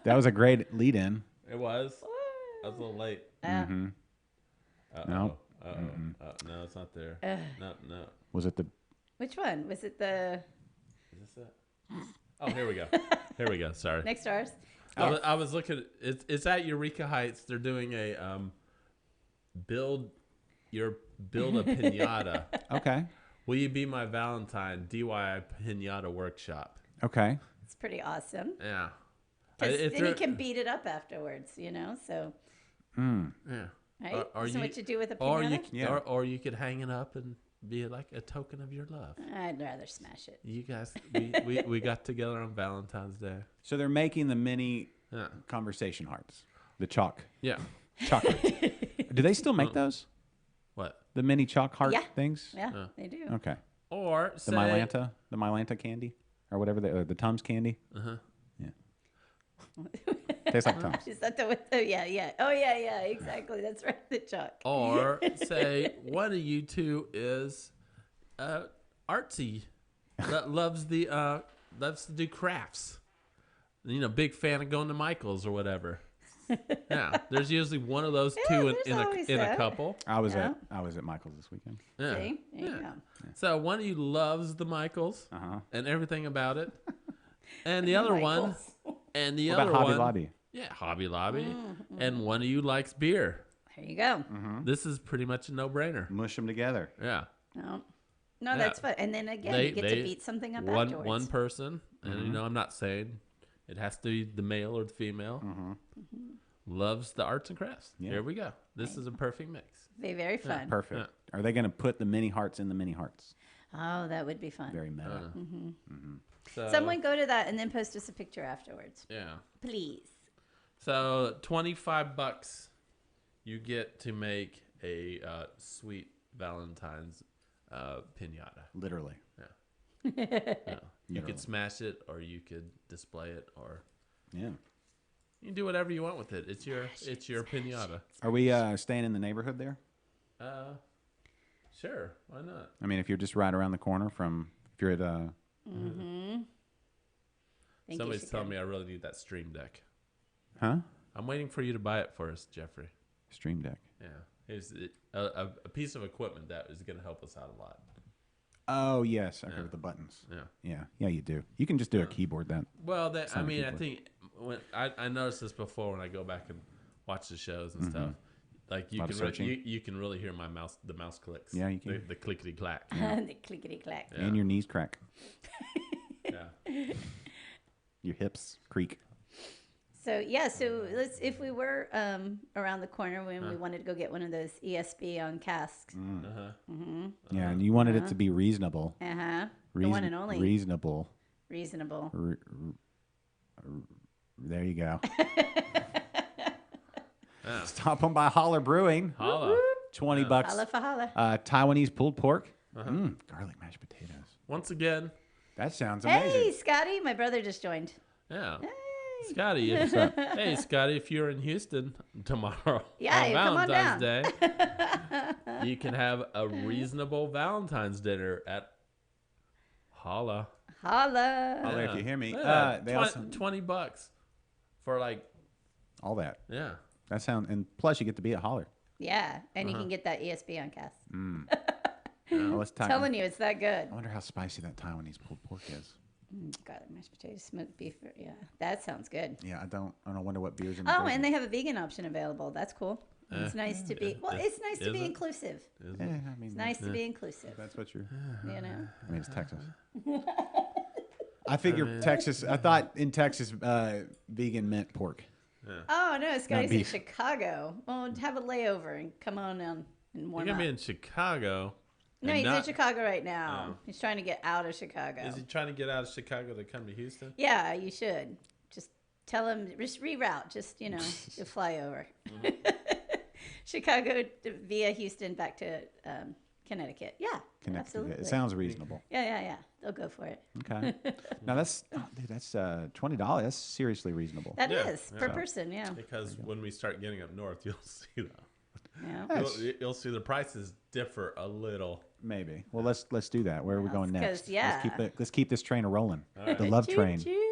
Speaker 1: That was a great lead in.
Speaker 2: it was. I was a little late.
Speaker 1: No.
Speaker 2: No, it's not there. No.
Speaker 1: Was it the
Speaker 4: Which one? Was it the
Speaker 2: Is this it? Oh, here we go. Here we go. Sorry.
Speaker 4: next to ours?
Speaker 2: I was looking. It's at Eureka Heights. They're doing a build a pinata.
Speaker 1: Okay.
Speaker 2: Will you be my Valentine DIY pinata workshop?
Speaker 1: Okay.
Speaker 4: It's pretty awesome.
Speaker 2: Yeah.
Speaker 4: Because
Speaker 2: If
Speaker 4: then you
Speaker 2: they're-
Speaker 4: can beat it up afterwards, you know? So,
Speaker 2: Yeah.
Speaker 4: right?
Speaker 2: Or
Speaker 4: Isn't what you do with a
Speaker 2: Or
Speaker 4: pinata?
Speaker 2: you or you could hang it up and be like a token of your love.
Speaker 4: I'd rather smash it.
Speaker 2: You guys, we got together on Valentine's Day.
Speaker 1: So they're making the mini
Speaker 2: Yeah.
Speaker 1: conversation hearts, the chalk
Speaker 2: Yeah.
Speaker 1: hearts. Do they still make those?
Speaker 2: What?
Speaker 1: The mini chalk heart
Speaker 4: Yeah.
Speaker 1: things?
Speaker 4: Yeah, they do.
Speaker 1: Okay.
Speaker 2: Or
Speaker 1: The
Speaker 2: say,
Speaker 1: Mylanta candy, or whatever the Tums candy. Yeah. Tastes like Tums.
Speaker 4: Is that the with the, yeah. Oh, yeah, exactly. That's right. The chalk.
Speaker 2: Or say one of you two is artsy, loves to do crafts. You know, big fan of going to Michael's or whatever. Yeah, there's usually one of those two
Speaker 4: there's always
Speaker 2: in a
Speaker 4: that.
Speaker 2: couple.
Speaker 1: I was at Michael's this weekend.
Speaker 2: Yeah.
Speaker 4: See? There you go.
Speaker 2: So one of you loves the Michaels and everything about it, and the other one,
Speaker 4: Michaels.
Speaker 2: and the
Speaker 1: What
Speaker 2: other
Speaker 1: about Hobby
Speaker 2: one,
Speaker 1: Lobby?
Speaker 2: yeah, Hobby Lobby, and one of you likes beer.
Speaker 4: There you go.
Speaker 2: This is pretty much a no-brainer.
Speaker 1: Mush them together.
Speaker 2: Yeah.
Speaker 4: No, that's fun. And then again, you get to beat something up
Speaker 2: one
Speaker 4: afterwards.
Speaker 2: one person, and you know, I'm not saying It has to be the male or the female. Loves the arts and crafts.
Speaker 1: Yeah.
Speaker 2: Here we go. This is a perfect mix.
Speaker 4: Be very fun.
Speaker 1: Perfect. Are they going to put the mini hearts in the mini hearts?
Speaker 4: Oh, that would be fun.
Speaker 1: Very meta.
Speaker 2: So,
Speaker 4: Someone go to that and then post us a picture afterwards,
Speaker 2: Yeah.
Speaker 4: please.
Speaker 2: So $25, you get to make a sweet Valentine's pinata.
Speaker 1: Literally.
Speaker 2: Yeah. You
Speaker 1: Literally.
Speaker 2: could smash it, or you could display it, or
Speaker 1: Yeah.
Speaker 2: you can do whatever you want with it. It's your pinata.
Speaker 1: Are we staying in the neighborhood there?
Speaker 2: Sure. Why not?
Speaker 1: I mean, if you're just right around the corner from, if you're at,
Speaker 2: Somebody's telling me I really need that Stream Deck.
Speaker 1: huh?
Speaker 2: I'm waiting for you to buy it for us, Jeffrey.
Speaker 1: Stream Deck.
Speaker 2: Yeah. It's a piece of equipment that is going to help us out a lot.
Speaker 1: Oh, yes. Okay, with the buttons.
Speaker 2: Yeah.
Speaker 1: Yeah, you do. You can just do a keyboard then.
Speaker 2: Well, I
Speaker 1: not a
Speaker 2: mean, I
Speaker 1: keyboard.
Speaker 2: think when I noticed this before when I go back and watch the shows and stuff. Like you
Speaker 1: Lot of
Speaker 2: can
Speaker 1: searching.
Speaker 2: you can really hear the mouse clicks.
Speaker 1: Yeah, you can.
Speaker 2: The clickety clack.
Speaker 4: The clickety clack.
Speaker 2: Yeah.
Speaker 1: And your knees crack.
Speaker 2: Yeah.
Speaker 1: Your hips creak.
Speaker 4: So let's if we were around the corner when we wanted to go get one of those ESB on casks.
Speaker 1: Yeah, and you wanted it to be reasonable.
Speaker 4: The one and only.
Speaker 1: Reasonable.
Speaker 4: Reasonable.
Speaker 1: There you go. Stop on by Holla Brewing.
Speaker 2: Holla.
Speaker 1: $20.
Speaker 4: Holla for holla.
Speaker 1: Taiwanese pulled pork. Garlic mashed potatoes.
Speaker 2: Once again,
Speaker 1: That sounds
Speaker 4: Hey,
Speaker 1: amazing.
Speaker 4: Scotty, my brother just joined.
Speaker 2: yeah.
Speaker 4: Hey.
Speaker 2: Scotty, hey Scotty, if you're in Houston tomorrow
Speaker 4: Yeah,
Speaker 2: on
Speaker 4: you come on
Speaker 2: Valentine's Day, you can have a reasonable Valentine's dinner at Holla.
Speaker 4: Holla.
Speaker 1: Holla if you hear me.
Speaker 2: Yeah,
Speaker 1: They also,
Speaker 2: $20 for
Speaker 1: all that.
Speaker 2: yeah.
Speaker 1: That sound, and plus you get to be at Holler.
Speaker 4: Yeah, and you can get that ESB on cast.
Speaker 1: Well, let's talk.
Speaker 4: Telling you, it's that good.
Speaker 1: I wonder how spicy that Taiwanese pulled pork is.
Speaker 4: Garlic mashed potatoes, smoked beef. Yeah, that sounds good.
Speaker 1: Yeah, I don't wonder what beers in the
Speaker 4: Oh,
Speaker 1: gravy.
Speaker 4: and they have a vegan option available. That's cool. It's nice to be. Well, it's nice to
Speaker 2: Is
Speaker 4: be
Speaker 2: it?
Speaker 4: inclusive.
Speaker 1: I mean,
Speaker 4: It's nice to be inclusive.
Speaker 1: that's what you're.
Speaker 4: You know.
Speaker 1: I mean, it's Texas. I figure Texas. I thought in Texas, vegan meant pork.
Speaker 4: Oh no, Scotty's in
Speaker 1: beef.
Speaker 4: Chicago. Well, have a layover and come on down and
Speaker 2: You're
Speaker 4: warm
Speaker 2: gonna
Speaker 4: up.
Speaker 2: be in Chicago.
Speaker 4: No,
Speaker 2: and
Speaker 4: he's in
Speaker 2: not-
Speaker 4: Chicago right now.
Speaker 2: Oh.
Speaker 4: He's trying to get out of Chicago.
Speaker 2: Is he trying to get out of Chicago to come to Houston?
Speaker 4: Yeah, you should. Just tell him, just reroute. Just, you fly over. Chicago via Houston back to Connecticut. Yeah,
Speaker 1: Connected.
Speaker 4: absolutely.
Speaker 1: It sounds reasonable.
Speaker 4: Yeah. They'll go for it.
Speaker 1: Okay. Now that's $20. That's seriously reasonable.
Speaker 4: That
Speaker 2: Yeah,
Speaker 4: is per person, yeah.
Speaker 2: Because when we start getting up north, you'll see that.
Speaker 4: Yeah.
Speaker 1: That's-
Speaker 2: You'll see the prices differ a little.
Speaker 1: Maybe. Well, let's do that. Where are we going next?
Speaker 4: 'cause, yeah.
Speaker 1: Let's keep this train a rolling. The love train.
Speaker 4: Choo-choo.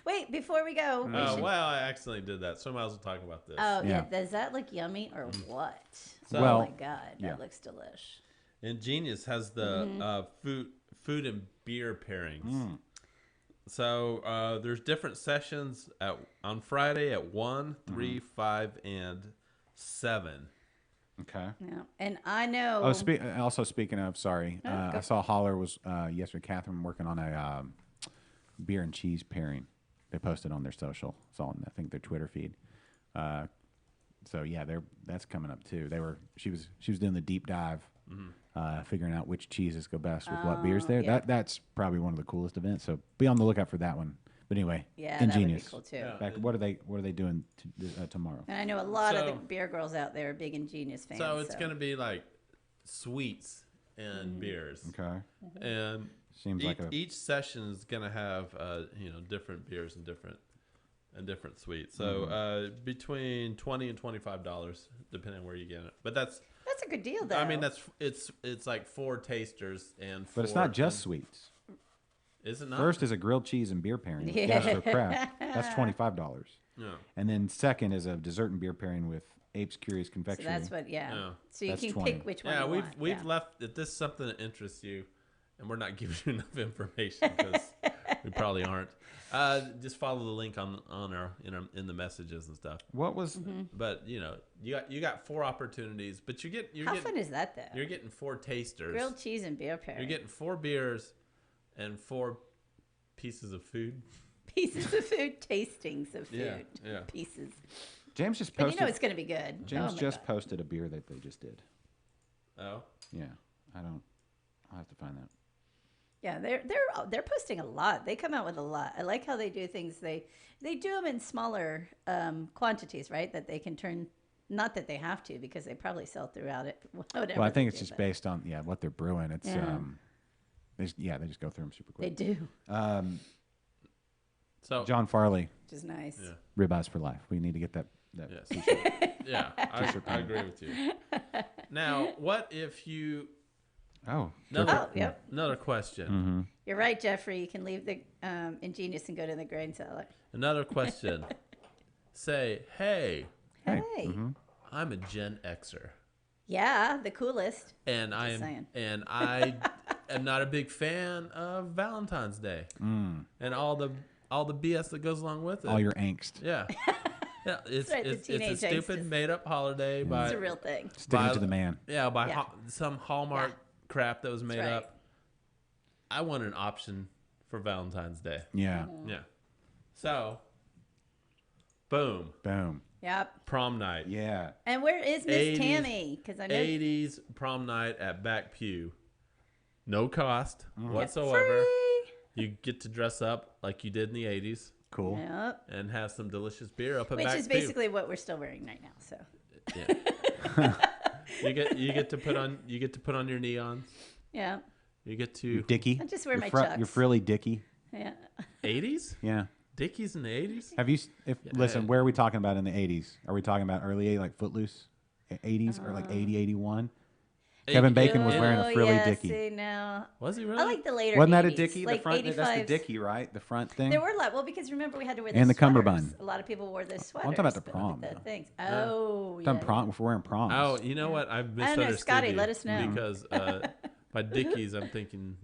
Speaker 4: Wait, before we go. we
Speaker 2: Oh
Speaker 4: should-
Speaker 2: well, I accidentally did that, so I might as well talk about this.
Speaker 4: Oh, yeah.
Speaker 1: Yeah.
Speaker 4: Does that look yummy or what?
Speaker 1: Well,
Speaker 4: oh, my God. That
Speaker 1: yeah.
Speaker 4: looks delish.
Speaker 2: Ingenious has the food and beer pairings. So there's different sessions on Friday at 1, 3, 5, and 7.
Speaker 1: Okay.
Speaker 4: Yeah. And I know.
Speaker 1: Oh, also speaking of, sorry,
Speaker 4: go
Speaker 1: I saw Holler was yesterday. Catherine working on a beer and cheese pairing. They posted on their social. It's on I think their Twitter feed. So yeah, that's coming up too. She was doing the deep dive, figuring out which cheeses go best with what beers there.
Speaker 4: yeah.
Speaker 1: That's probably one of the coolest events. So be on the lookout for that one. But anyway,
Speaker 4: Yeah, that would be
Speaker 1: Ingenious.
Speaker 4: cool, too.
Speaker 2: Yeah.
Speaker 1: Back, what are they doing tomorrow?
Speaker 4: And I know a lot of the
Speaker 2: So-
Speaker 4: beer girls out there are big Ingenious fans.
Speaker 2: So it's gonna be like sweets and beers,
Speaker 1: Okay.
Speaker 2: and
Speaker 1: Seems like
Speaker 2: each session is gonna have different beers and different sweets. So between $20 and $25, depending on where you get it. But that's
Speaker 4: a good deal, though.
Speaker 2: I mean it's like 4 tasters and.
Speaker 1: But it's not just sweets.
Speaker 2: Is it not?
Speaker 1: First is a grilled cheese and beer pairing with
Speaker 4: Yeah.
Speaker 1: Gastro Craft. That's $25.
Speaker 2: Yeah.
Speaker 1: And then second is a dessert and beer pairing with Ape's Curious
Speaker 4: So
Speaker 1: Confectionery.
Speaker 4: that's what, yeah.
Speaker 2: Yeah.
Speaker 4: So you
Speaker 1: That's
Speaker 4: can
Speaker 1: 20.
Speaker 4: pick which one
Speaker 2: Yeah,
Speaker 4: you
Speaker 2: we've
Speaker 4: want.
Speaker 2: we've
Speaker 4: yeah.
Speaker 2: left. If this is something that interests you, and we're not giving you enough information because we probably aren't. Just follow the link on our in the messages and stuff.
Speaker 1: What was
Speaker 2: But you got 4 opportunities, but you're
Speaker 4: How
Speaker 2: getting
Speaker 4: fun is that, though?
Speaker 2: you're getting 4 tasters.
Speaker 4: Grilled cheese and beer pairing.
Speaker 2: You're getting 4 beers and 4 pieces of food.
Speaker 4: Pieces of food, tastings of food.
Speaker 2: Yeah, yeah.
Speaker 4: Pieces.
Speaker 1: James just
Speaker 4: But
Speaker 1: posted.
Speaker 4: you know it's going to be good.
Speaker 1: James
Speaker 4: Oh my
Speaker 1: just
Speaker 4: God.
Speaker 1: posted a beer that they just did.
Speaker 2: Oh,
Speaker 1: Yeah, I'll have to find that.
Speaker 4: Yeah, they're posting a lot. They come out with a lot. I like how they do things. They do them in smaller quantities, right? That they can turn. Not that they have to, because they probably sell throughout it. Whatever
Speaker 1: Well, I think
Speaker 4: they
Speaker 1: it's
Speaker 4: do,
Speaker 1: just
Speaker 4: but
Speaker 1: based on what they're brewing. It's
Speaker 4: Yeah.
Speaker 1: they just go through them super
Speaker 4: They
Speaker 1: quick.
Speaker 4: do,
Speaker 2: so
Speaker 1: John Farley,
Speaker 4: which is nice.
Speaker 2: yeah,
Speaker 1: Ribeyes for life. We need to get that.
Speaker 2: yes,
Speaker 1: t-shirt.
Speaker 2: yeah. I agree with you. Now, what if you?
Speaker 1: Oh,
Speaker 2: Another,
Speaker 4: Oh, yep.
Speaker 2: another question.
Speaker 1: Mm-hmm.
Speaker 4: You're right, Jeffrey. You can leave the Ingenious and go to the grain cellar.
Speaker 2: Another question. Say, hey,
Speaker 4: Hey.
Speaker 2: I'm a Gen Xer,
Speaker 4: Yeah, the coolest.
Speaker 2: and I
Speaker 4: Just
Speaker 2: am,
Speaker 4: saying.
Speaker 2: and I am not a big fan of Valentine's Day and all the BS that goes along with it.
Speaker 1: all your angst.
Speaker 2: Yeah. Yeah, it's
Speaker 4: right, the
Speaker 2: it's a
Speaker 4: teenage
Speaker 2: stupid
Speaker 4: angst is-
Speaker 2: made up holiday by
Speaker 4: It's a real thing.
Speaker 1: Sticking
Speaker 2: by-
Speaker 1: to the man.
Speaker 2: Yeah, by
Speaker 4: Yeah.
Speaker 2: some Hallmark crap that was made
Speaker 4: right.
Speaker 2: up. I want an option for Valentine's Day.
Speaker 1: Yeah.
Speaker 4: Mm-hmm.
Speaker 2: Yeah. So, boom,
Speaker 1: Boom.
Speaker 4: Yep.
Speaker 2: prom night.
Speaker 1: Yeah.
Speaker 4: And where is Miss
Speaker 2: 80s
Speaker 4: Tammy? Because I know
Speaker 2: 80s prom night at Back Pew. No cost
Speaker 1: Mm-hmm.
Speaker 2: whatsoever.
Speaker 4: free.
Speaker 2: You get to dress up like you did in the 80s
Speaker 1: Cool.
Speaker 4: Yep.
Speaker 2: and have some delicious beer up at
Speaker 4: Which
Speaker 2: Back
Speaker 4: is
Speaker 2: Pew.
Speaker 4: basically what we're still wearing right now. So
Speaker 2: Yeah. you get to put on your neons.
Speaker 4: yeah,
Speaker 2: You get to
Speaker 1: Your Dickie.
Speaker 4: I just wear
Speaker 1: Your
Speaker 4: my
Speaker 1: fr-
Speaker 4: Chucks.
Speaker 1: Your frilly Dickie.
Speaker 4: yeah.
Speaker 2: 80s?
Speaker 1: Yeah.
Speaker 2: Dickies in the 80s?
Speaker 1: Have you? Listen, where are we talking about in the 80s? Are we talking about early 80s, like Footloose, 80s, or like 80, 81? Kevin Bacon was wearing a
Speaker 4: Oh,
Speaker 1: frilly
Speaker 4: yeah,
Speaker 1: Dickie.
Speaker 4: See now,
Speaker 2: Was he really?
Speaker 4: I like the later.
Speaker 1: Wasn't that a
Speaker 4: 80s,
Speaker 1: Dickie?
Speaker 4: Like
Speaker 1: the front.
Speaker 4: 85s.
Speaker 1: That's the Dickie, right? The front thing.
Speaker 4: There were a lot. Well, because remember we had to wear
Speaker 1: And the
Speaker 4: sweaters.
Speaker 1: cummerbund.
Speaker 4: A lot of people wore those sweaters.
Speaker 1: I'm talking about the
Speaker 4: with
Speaker 1: prom,
Speaker 4: The
Speaker 1: though.
Speaker 4: things. Oh,
Speaker 1: Done
Speaker 4: yeah.
Speaker 1: prom. If we're wearing proms.
Speaker 2: Oh, you know what? I've
Speaker 4: know,
Speaker 2: misunderstood
Speaker 4: Scotty,
Speaker 2: you
Speaker 4: let us know.
Speaker 2: Because by Dickies, I'm thinking,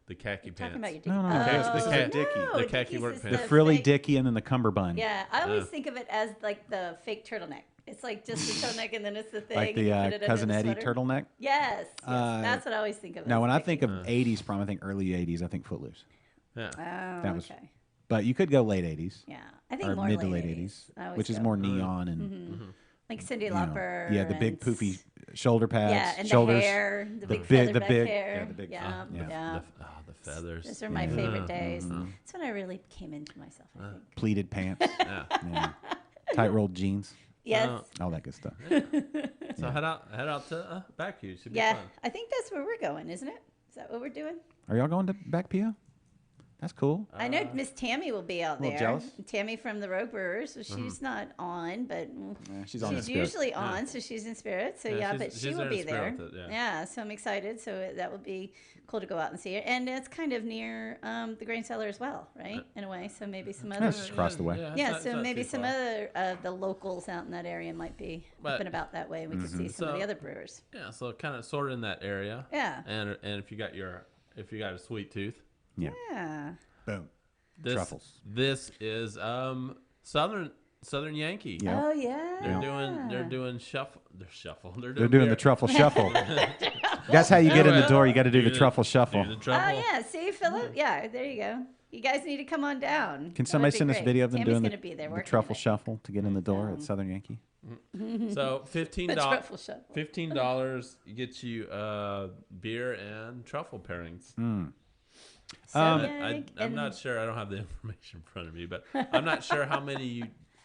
Speaker 2: the khaki
Speaker 4: Talking
Speaker 2: pants.
Speaker 4: about your Dickie.
Speaker 1: No, no,
Speaker 2: Okay,
Speaker 1: this is
Speaker 2: the
Speaker 1: a
Speaker 2: cat-
Speaker 1: Dickie.
Speaker 4: No,
Speaker 2: the khaki
Speaker 4: Dickies
Speaker 2: work
Speaker 4: is
Speaker 2: pants.
Speaker 1: The
Speaker 4: the
Speaker 1: frilly
Speaker 4: fake-
Speaker 1: Dickie and then the cummerbund.
Speaker 4: Yeah, I always think of it as like the fake turtleneck. It's like just the turtleneck and then it's the thing.
Speaker 1: Like the
Speaker 4: you put it under
Speaker 1: Cousin
Speaker 4: the
Speaker 1: Eddie
Speaker 4: sweater.
Speaker 1: turtleneck.
Speaker 4: Yes, that's what I always think of.
Speaker 1: Now,
Speaker 4: as
Speaker 1: when I
Speaker 4: Dickie.
Speaker 1: think of 80s prom, I think early 80s. I think Footloose.
Speaker 2: Yeah.
Speaker 4: Oh,
Speaker 1: that was-
Speaker 4: okay.
Speaker 1: But you could go late 80s.
Speaker 4: Yeah, I think
Speaker 1: Or
Speaker 4: more
Speaker 1: mid to
Speaker 4: late
Speaker 1: late
Speaker 4: 80s, I always
Speaker 1: which is
Speaker 4: go.
Speaker 1: more neon and
Speaker 4: like Cyndi
Speaker 1: you know,
Speaker 4: Lauper.
Speaker 1: yeah, the big
Speaker 4: and
Speaker 1: poofy shoulder pads,
Speaker 4: Yeah, and
Speaker 1: shoulders,
Speaker 4: the hair, the big
Speaker 1: big,
Speaker 4: featherback hair.
Speaker 1: yeah, the big,
Speaker 4: yeah,
Speaker 1: yeah.
Speaker 4: yeah.
Speaker 2: The feathers.
Speaker 4: Those are my
Speaker 1: Yeah.
Speaker 4: favorite days. That's when I really came into myself. I think.
Speaker 1: pleated pants,
Speaker 2: Yeah.
Speaker 1: yeah. tight rolled jeans,
Speaker 4: Yes.
Speaker 1: all that good stuff.
Speaker 2: So head out to Back Pew. Should be
Speaker 4: Yeah,
Speaker 2: fun.
Speaker 4: I think that's where we're going, isn't it? Is that what we're doing?
Speaker 1: Are y'all going to Back Pia? That's cool.
Speaker 4: I know Miss Tammy will be out
Speaker 1: a little
Speaker 4: there.
Speaker 1: jealous?
Speaker 4: Tammy from the Rogue Brewers, so she's not on, but
Speaker 1: Yeah, she's on the
Speaker 4: she's
Speaker 1: spirit.
Speaker 4: usually on, so she's in spirit. So
Speaker 2: Yeah,
Speaker 4: yeah,
Speaker 2: she's-
Speaker 4: but she
Speaker 2: she's
Speaker 4: will
Speaker 2: there in
Speaker 4: be there.
Speaker 2: spirit with it, yeah.
Speaker 4: So I'm excited. So that would be cool to go out and see her, and it's kind of near the grain cellar as well, right? In a way, so maybe some other.
Speaker 1: Just across the way.
Speaker 2: it's
Speaker 4: Yeah,
Speaker 2: not- it's
Speaker 4: so
Speaker 2: not
Speaker 4: maybe
Speaker 2: too
Speaker 4: some
Speaker 2: far.
Speaker 4: other of the locals out in that area might be
Speaker 2: But-
Speaker 4: up and about that way. We could see some of the
Speaker 2: So-
Speaker 4: other brewers.
Speaker 2: Yeah, so kind of sort of in that area.
Speaker 4: Yeah.
Speaker 2: And if you got a sweet tooth,
Speaker 1: Yeah.
Speaker 4: Yeah.
Speaker 1: Boom.
Speaker 2: this
Speaker 1: Truffles.
Speaker 2: This is Southern Yankee.
Speaker 1: Yeah.
Speaker 4: Oh yeah.
Speaker 2: They're doing shuffle. They're
Speaker 1: They're doing the
Speaker 2: beer.
Speaker 1: truffle shuffle. That's how you get in the door. You got to do the
Speaker 2: Do
Speaker 1: truffle
Speaker 2: do
Speaker 1: shuffle.
Speaker 2: the
Speaker 4: Oh
Speaker 2: truffle.
Speaker 4: yeah, see Philip? Yeah, there you go. You guys need to come on down.
Speaker 1: Can
Speaker 4: That
Speaker 1: somebody
Speaker 4: would be
Speaker 1: send us
Speaker 4: great.
Speaker 1: video of them
Speaker 4: Tammy's
Speaker 1: doing
Speaker 4: gonna be there
Speaker 1: the
Speaker 4: working
Speaker 1: truffle
Speaker 4: on it.
Speaker 1: shuffle to get in the door at Southern Yankee?
Speaker 2: So $15
Speaker 4: The truffle shuffle.
Speaker 2: $15 gets you beer and truffle pairings.
Speaker 4: So,
Speaker 2: I'm
Speaker 4: and-
Speaker 2: not sure. I don't have the information in front of me, but I'm not sure how many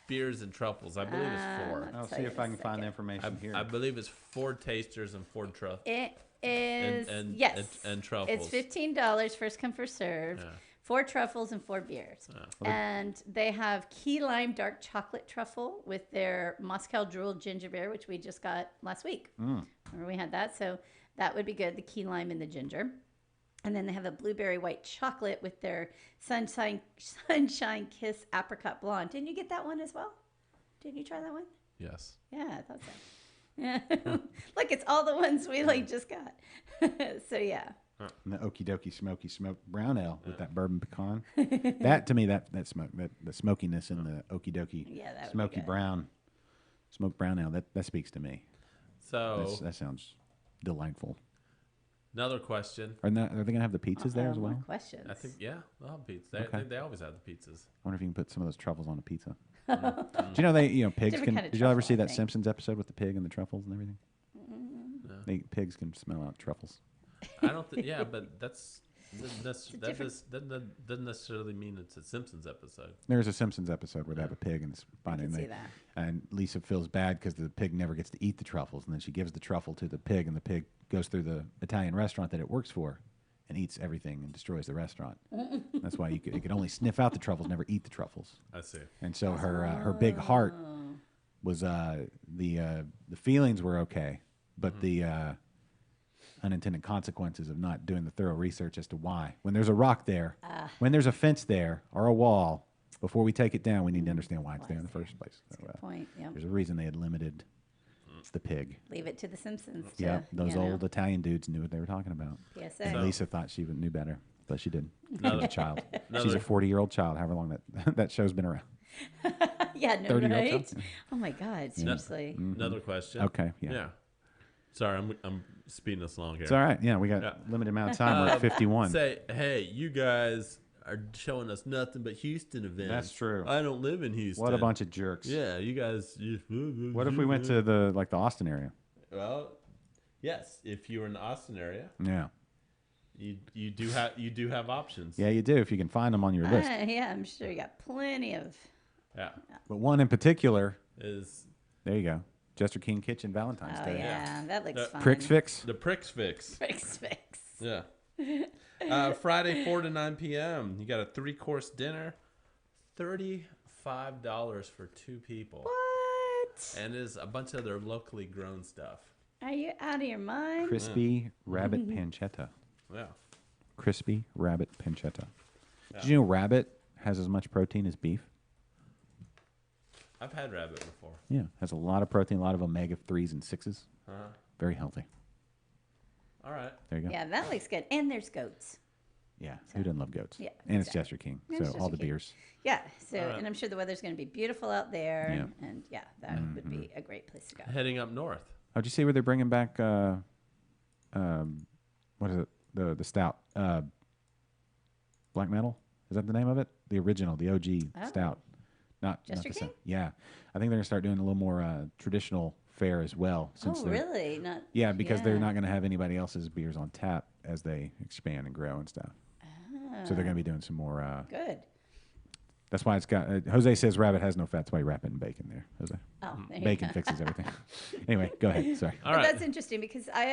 Speaker 2: beers and truffles. I believe it's 4.
Speaker 1: I'll
Speaker 4: tell
Speaker 1: see
Speaker 4: you
Speaker 1: if
Speaker 4: in
Speaker 1: I
Speaker 4: a
Speaker 1: can find the
Speaker 4: second.
Speaker 1: information here.
Speaker 2: I believe it's 4 tasters and 4 truffles.
Speaker 4: It is
Speaker 2: and-
Speaker 4: yes,
Speaker 2: and truffles.
Speaker 4: It's $15, first come first serve.
Speaker 2: Yeah.
Speaker 4: 4 truffles and 4 beers, and they have key lime dark chocolate truffle with their Moscow drool ginger beer, which we just got last week. Remember we had that, so that would be good. The key lime and the ginger. And then they have a blueberry white chocolate with their sunshine kiss apricot blonde. Didn't you get that one as well? Didn't you try that one?
Speaker 2: Yes.
Speaker 4: Yeah, I thought so. Yeah, look, it's all the ones we like just got. So yeah,
Speaker 1: And the okie dokie smoky smoked brown ale with that bourbon pecan. That to me, that smoke, the smokiness in the okie dokie
Speaker 4: Yeah, that would be
Speaker 1: smoky
Speaker 4: good.
Speaker 1: brown, smoked brown ale. That speaks to me.
Speaker 2: So
Speaker 1: That sounds delightful.
Speaker 2: Another question.
Speaker 1: Are they going to have the pizzas there as
Speaker 4: More
Speaker 1: well?
Speaker 4: questions.
Speaker 2: I think, yeah, they'll have pizza.
Speaker 1: Okay.
Speaker 2: They always have the pizzas.
Speaker 1: I wonder if you can put some of those truffles on a pizza. Do you know pigs
Speaker 4: Different
Speaker 1: can?
Speaker 4: kind of
Speaker 1: Did you ever
Speaker 4: truffle,
Speaker 1: see
Speaker 4: I
Speaker 1: that
Speaker 4: think.
Speaker 1: Simpsons episode with the pig and the truffles and everything? Pigs can smell out truffles.
Speaker 2: I don't think, yeah, but that doesn't necessarily mean it's a Simpsons episode.
Speaker 1: There's a Simpsons episode where they have a pig and it's fine,
Speaker 4: can
Speaker 1: and
Speaker 4: see that.
Speaker 1: and Lisa feels bad because the pig never gets to eat the truffles, and then she gives the truffle to the pig, and the pig goes through the Italian restaurant that it works for, and eats everything and destroys the restaurant. That's why it could only sniff out the truffles, never eat the truffles.
Speaker 2: I see.
Speaker 1: And so her big heart was the feelings were okay, but the unintended consequences of not doing the thorough research as to why. When there's a rock there, when there's a fence there or a wall, before we take it down, we need to understand why it's there in the first place. So,
Speaker 4: Good point. Yep.
Speaker 1: there's a reason they had limited the pig.
Speaker 4: Leave it to the Simpsons.
Speaker 1: Yeah, those
Speaker 4: you know,
Speaker 1: old Italian dudes knew what they were talking about.
Speaker 4: PSA.
Speaker 1: And Lisa thought she knew better, but she didn't.
Speaker 2: Another-
Speaker 1: She's a child. She's
Speaker 2: another-
Speaker 1: a 40-year-old child, however long that show's been around.
Speaker 4: Yeah, no,
Speaker 1: 30-year-old
Speaker 4: right?
Speaker 1: child.
Speaker 4: Oh my God, seriously.
Speaker 2: Another question.
Speaker 1: Okay, yeah.
Speaker 2: Yeah. Sorry, I'm speeding us along here.
Speaker 1: It's all right. Yeah, we got
Speaker 2: Yeah.
Speaker 1: limited amount of time. We're at 51.
Speaker 2: Say, hey, you guys are showing us nothing but Houston events.
Speaker 1: That's true.
Speaker 2: I don't live in Houston.
Speaker 1: What a bunch of jerks.
Speaker 2: Yeah, you guys.
Speaker 1: What if we went to the Austin area?
Speaker 2: Well, yes. If you were in the Austin area,
Speaker 1: Yeah.
Speaker 2: you do have options.
Speaker 1: Yeah, you do if you can find them on your list.
Speaker 4: Yeah, I'm sure you got plenty of.
Speaker 2: Yeah.
Speaker 1: But one in particular,
Speaker 2: Is
Speaker 1: there you go. Jester King Kitchen Valentine's
Speaker 4: Oh
Speaker 1: Day.
Speaker 4: yeah, that looks fun.
Speaker 1: Pricks Fix.
Speaker 2: the Pricks Fix.
Speaker 4: Pricks Fix.
Speaker 2: Yeah. Friday 4 to 9 p.m. You got a 3-course dinner, $35 for 2 people.
Speaker 4: What?
Speaker 2: And is a bunch of their locally grown stuff.
Speaker 4: Are you out of your mind?
Speaker 1: Crispy rabbit pancetta.
Speaker 2: Yeah.
Speaker 1: Crispy rabbit pancetta. Did you know rabbit has as much protein as beef?
Speaker 2: I've had rabbit before.
Speaker 1: Yeah, has a lot of protein, a lot of omega-3s and 6s. Very healthy.
Speaker 2: All right.
Speaker 1: There you go.
Speaker 4: Yeah, that looks good. And there's goats.
Speaker 1: Yeah, who doesn't love goats?
Speaker 4: Yeah,
Speaker 1: and it's
Speaker 4: exactly.
Speaker 1: Jester King,
Speaker 4: And
Speaker 1: so
Speaker 4: it's
Speaker 1: all
Speaker 4: Jester
Speaker 1: the
Speaker 4: King.
Speaker 1: beers.
Speaker 4: Yeah. So,
Speaker 2: All right.
Speaker 4: and I'm sure the weather's going to be beautiful out there.
Speaker 1: Yeah.
Speaker 4: And yeah, that would be a great place to go.
Speaker 2: Heading up north.
Speaker 1: Oh, did you see where they're bringing back? What is it? The stout, black metal. Is that the name of it? The original, the OG stout. Not
Speaker 4: Jester
Speaker 1: the
Speaker 4: King?
Speaker 1: Yeah, I think they're gonna start doing a little more traditional fare as well. Since
Speaker 4: Oh,
Speaker 1: they're,
Speaker 4: really? Not.
Speaker 1: Yeah, because they're not gonna have anybody else's beers on tap as they expand and grow and stuff. So they're gonna be doing some more.
Speaker 4: Good.
Speaker 1: That's why it's got. Jose says rabbit has no fat. That's why you wrap it in bacon there, Jose.
Speaker 4: Oh, there you
Speaker 1: Bacon
Speaker 4: go.
Speaker 1: fixes everything. Anyway, go ahead. Sorry.
Speaker 2: All
Speaker 4: But
Speaker 2: right.
Speaker 4: that's interesting because I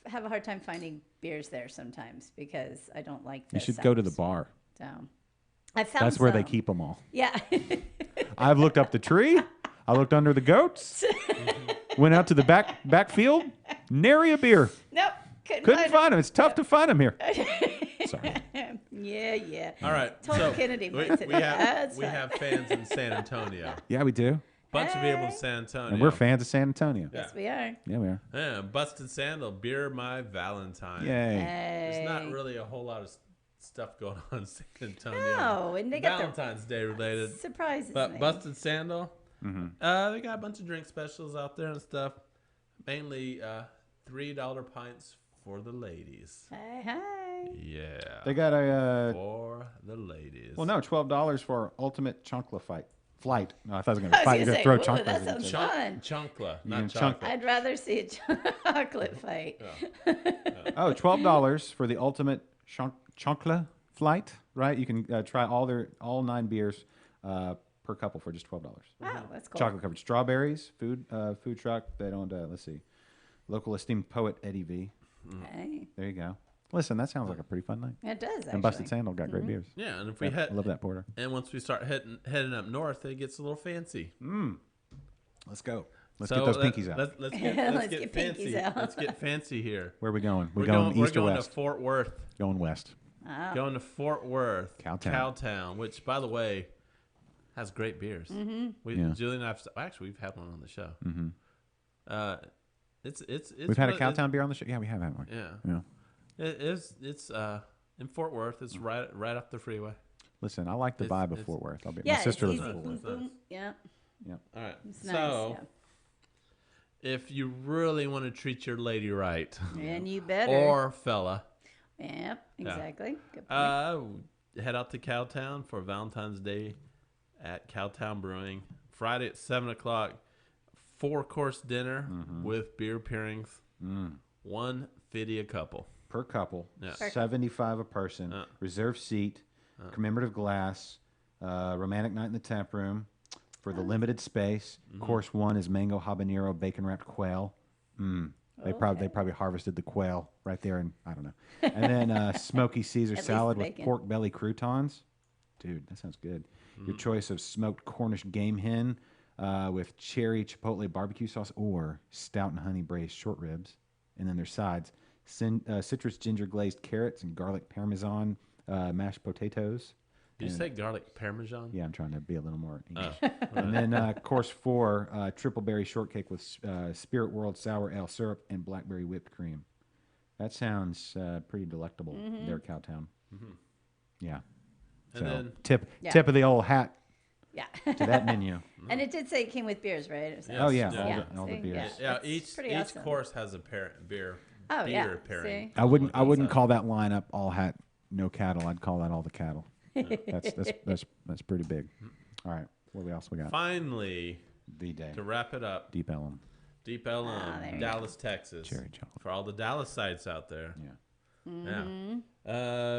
Speaker 4: have a hard time finding beers there sometimes because I don't like.
Speaker 1: You
Speaker 4: the
Speaker 1: should go to the
Speaker 4: sours.
Speaker 1: bar.
Speaker 4: So, I found
Speaker 1: That's where they
Speaker 4: some.
Speaker 1: keep them all.
Speaker 4: Yeah.
Speaker 1: I've looked up the tree. I looked under the goats. Went out to the backfield. Nary a beer.
Speaker 4: Nope.
Speaker 1: Couldn't find them. It's tough to find them here. Sorry.
Speaker 4: Yeah.
Speaker 2: All right.
Speaker 4: Total Kennedy
Speaker 2: we,
Speaker 4: mindset.
Speaker 2: we have
Speaker 4: That's
Speaker 2: we
Speaker 4: fine.
Speaker 2: have fans in San Antonio.
Speaker 1: Yeah, we do.
Speaker 2: Bunch of people in San Antonio.
Speaker 1: And we're fans of San Antonio.
Speaker 2: Yeah.
Speaker 4: Yes, we are.
Speaker 1: Yeah, we are.
Speaker 2: Yeah, Busted Sandal, Beer My Valentine.
Speaker 1: Yay.
Speaker 2: There's not
Speaker 4: Hey.
Speaker 2: really a whole lot of stuff going on in San Antonio.
Speaker 4: No, and they got their
Speaker 2: Valentine's Day related.
Speaker 4: surprises.
Speaker 2: But
Speaker 4: me.
Speaker 2: Busted Sandal, they got a bunch of drink specials out there and stuff. Mainly $3 pints for the ladies.
Speaker 4: Hey.
Speaker 2: Yeah.
Speaker 1: They got a.
Speaker 2: For the ladies.
Speaker 1: Well, no, $12 for ultimate chunkla flight. No, I thought I was going to
Speaker 4: I was
Speaker 1: fight.
Speaker 4: gonna
Speaker 1: You're going to
Speaker 4: say,
Speaker 1: throw
Speaker 4: ooh,
Speaker 1: chunklas
Speaker 4: that
Speaker 1: in
Speaker 4: sounds
Speaker 1: it.
Speaker 4: fun.
Speaker 2: Chunkla,
Speaker 1: can
Speaker 2: not
Speaker 1: chunk
Speaker 2: chocolate.
Speaker 4: I'd rather see a chocolate fight.
Speaker 1: Oh, $12 for the ultimate chunkla flight, right? You can try all 9 beers per couple for just $12.
Speaker 4: Wow, that's cool.
Speaker 1: Chocolate covered strawberries, food truck. They don't. Let's see, local esteemed poet Eddie V.
Speaker 4: Hey.
Speaker 1: There you go. Listen, that sounds like a pretty fun night.
Speaker 4: It does, actually.
Speaker 1: And Busted Sandal got great beers.
Speaker 2: Yeah, and if we
Speaker 1: I
Speaker 2: head,
Speaker 1: love that porter.
Speaker 2: and once we start heading up north, it gets a little fancy.
Speaker 1: Let's go. Let's
Speaker 2: So
Speaker 1: get those pinkies out.
Speaker 2: Let's get
Speaker 4: Let's get
Speaker 2: fancy.
Speaker 4: pinkies out.
Speaker 2: Let's get fancy here.
Speaker 1: Where are we going?
Speaker 2: We're
Speaker 1: going east
Speaker 2: we're
Speaker 1: or
Speaker 2: going
Speaker 1: west?
Speaker 2: to Fort Worth.
Speaker 1: Going west.
Speaker 2: Going to Fort Worth,
Speaker 1: Cowtown.
Speaker 2: Cowtown, which, by the way, has great beers. Julie and I've we've had one on the show. It's
Speaker 1: We've had a
Speaker 2: really-
Speaker 1: Cowtown beer on the show. Yeah, we have had one.
Speaker 2: Yeah, it's in Fort Worth. It's right up the freeway.
Speaker 1: Listen, I like the
Speaker 2: It's-
Speaker 1: vibe of
Speaker 2: it's-
Speaker 1: Fort Worth.
Speaker 4: Yeah,
Speaker 1: My sister
Speaker 4: it's
Speaker 1: lives
Speaker 4: easy.
Speaker 1: in Fort
Speaker 4: Boom,
Speaker 1: Worth.
Speaker 4: boom. Yeah.
Speaker 2: All right,
Speaker 4: It's
Speaker 2: so
Speaker 4: nice.
Speaker 2: if you really want to treat your lady right,
Speaker 4: And you better.
Speaker 2: or fella,
Speaker 4: Yep, exactly. Good point.
Speaker 2: head out to Cowtown for Valentine's Day at Cowtown Brewing. Friday at 7 o'clock, 4-course dinner with beer pairings. $150 a couple.
Speaker 1: Per couple,
Speaker 2: Yeah.
Speaker 1: 75 a person, reserved seat, commemorative glass, romantic night in the tap room for the limited space. Course 1 is mango habanero bacon wrapped quail. They probably harvested the quail right there, and I don't know. And then smoky Caesar
Speaker 4: least
Speaker 1: salad
Speaker 4: the
Speaker 1: with
Speaker 4: bacon.
Speaker 1: pork belly croutons. Dude, that sounds good. Your choice of smoked Cornish game hen with cherry chipotle barbecue sauce or stout and honey braised short ribs. And then their sides, citrus ginger glazed carrots and garlic parmesan mashed potatoes.
Speaker 2: Did you say garlic parmesan?
Speaker 1: Yeah, I'm trying to be a little more English. And then course 4, triple berry shortcake with Spirit World sour ale syrup and blackberry whipped cream. That sounds pretty delectable there at Cowtown. Yeah.
Speaker 2: And then
Speaker 1: tip of the old hat
Speaker 4: Yeah.
Speaker 1: to that menu.
Speaker 4: And it did say it came with beers, right?
Speaker 2: Yes.
Speaker 1: Oh yeah,
Speaker 2: Yeah.
Speaker 1: all the
Speaker 4: See?
Speaker 1: beers.
Speaker 2: Yeah,
Speaker 4: That's
Speaker 2: each
Speaker 4: pretty awesome.
Speaker 2: course has a beer
Speaker 4: Oh, yeah.
Speaker 2: pairing.
Speaker 4: See?
Speaker 1: I wouldn't call that lineup all hat, no cattle. I'd call that all the cattle. That's pretty big. All right, what else we got?
Speaker 2: Finally,
Speaker 1: D-Day,
Speaker 2: to wrap it up,
Speaker 1: Deep Ellum,
Speaker 2: Deep Ellum,
Speaker 4: there you
Speaker 2: Dallas, Texas.
Speaker 1: cherry chocolate.
Speaker 2: For all the Dallas sites out there.
Speaker 1: Yeah.
Speaker 2: Yeah.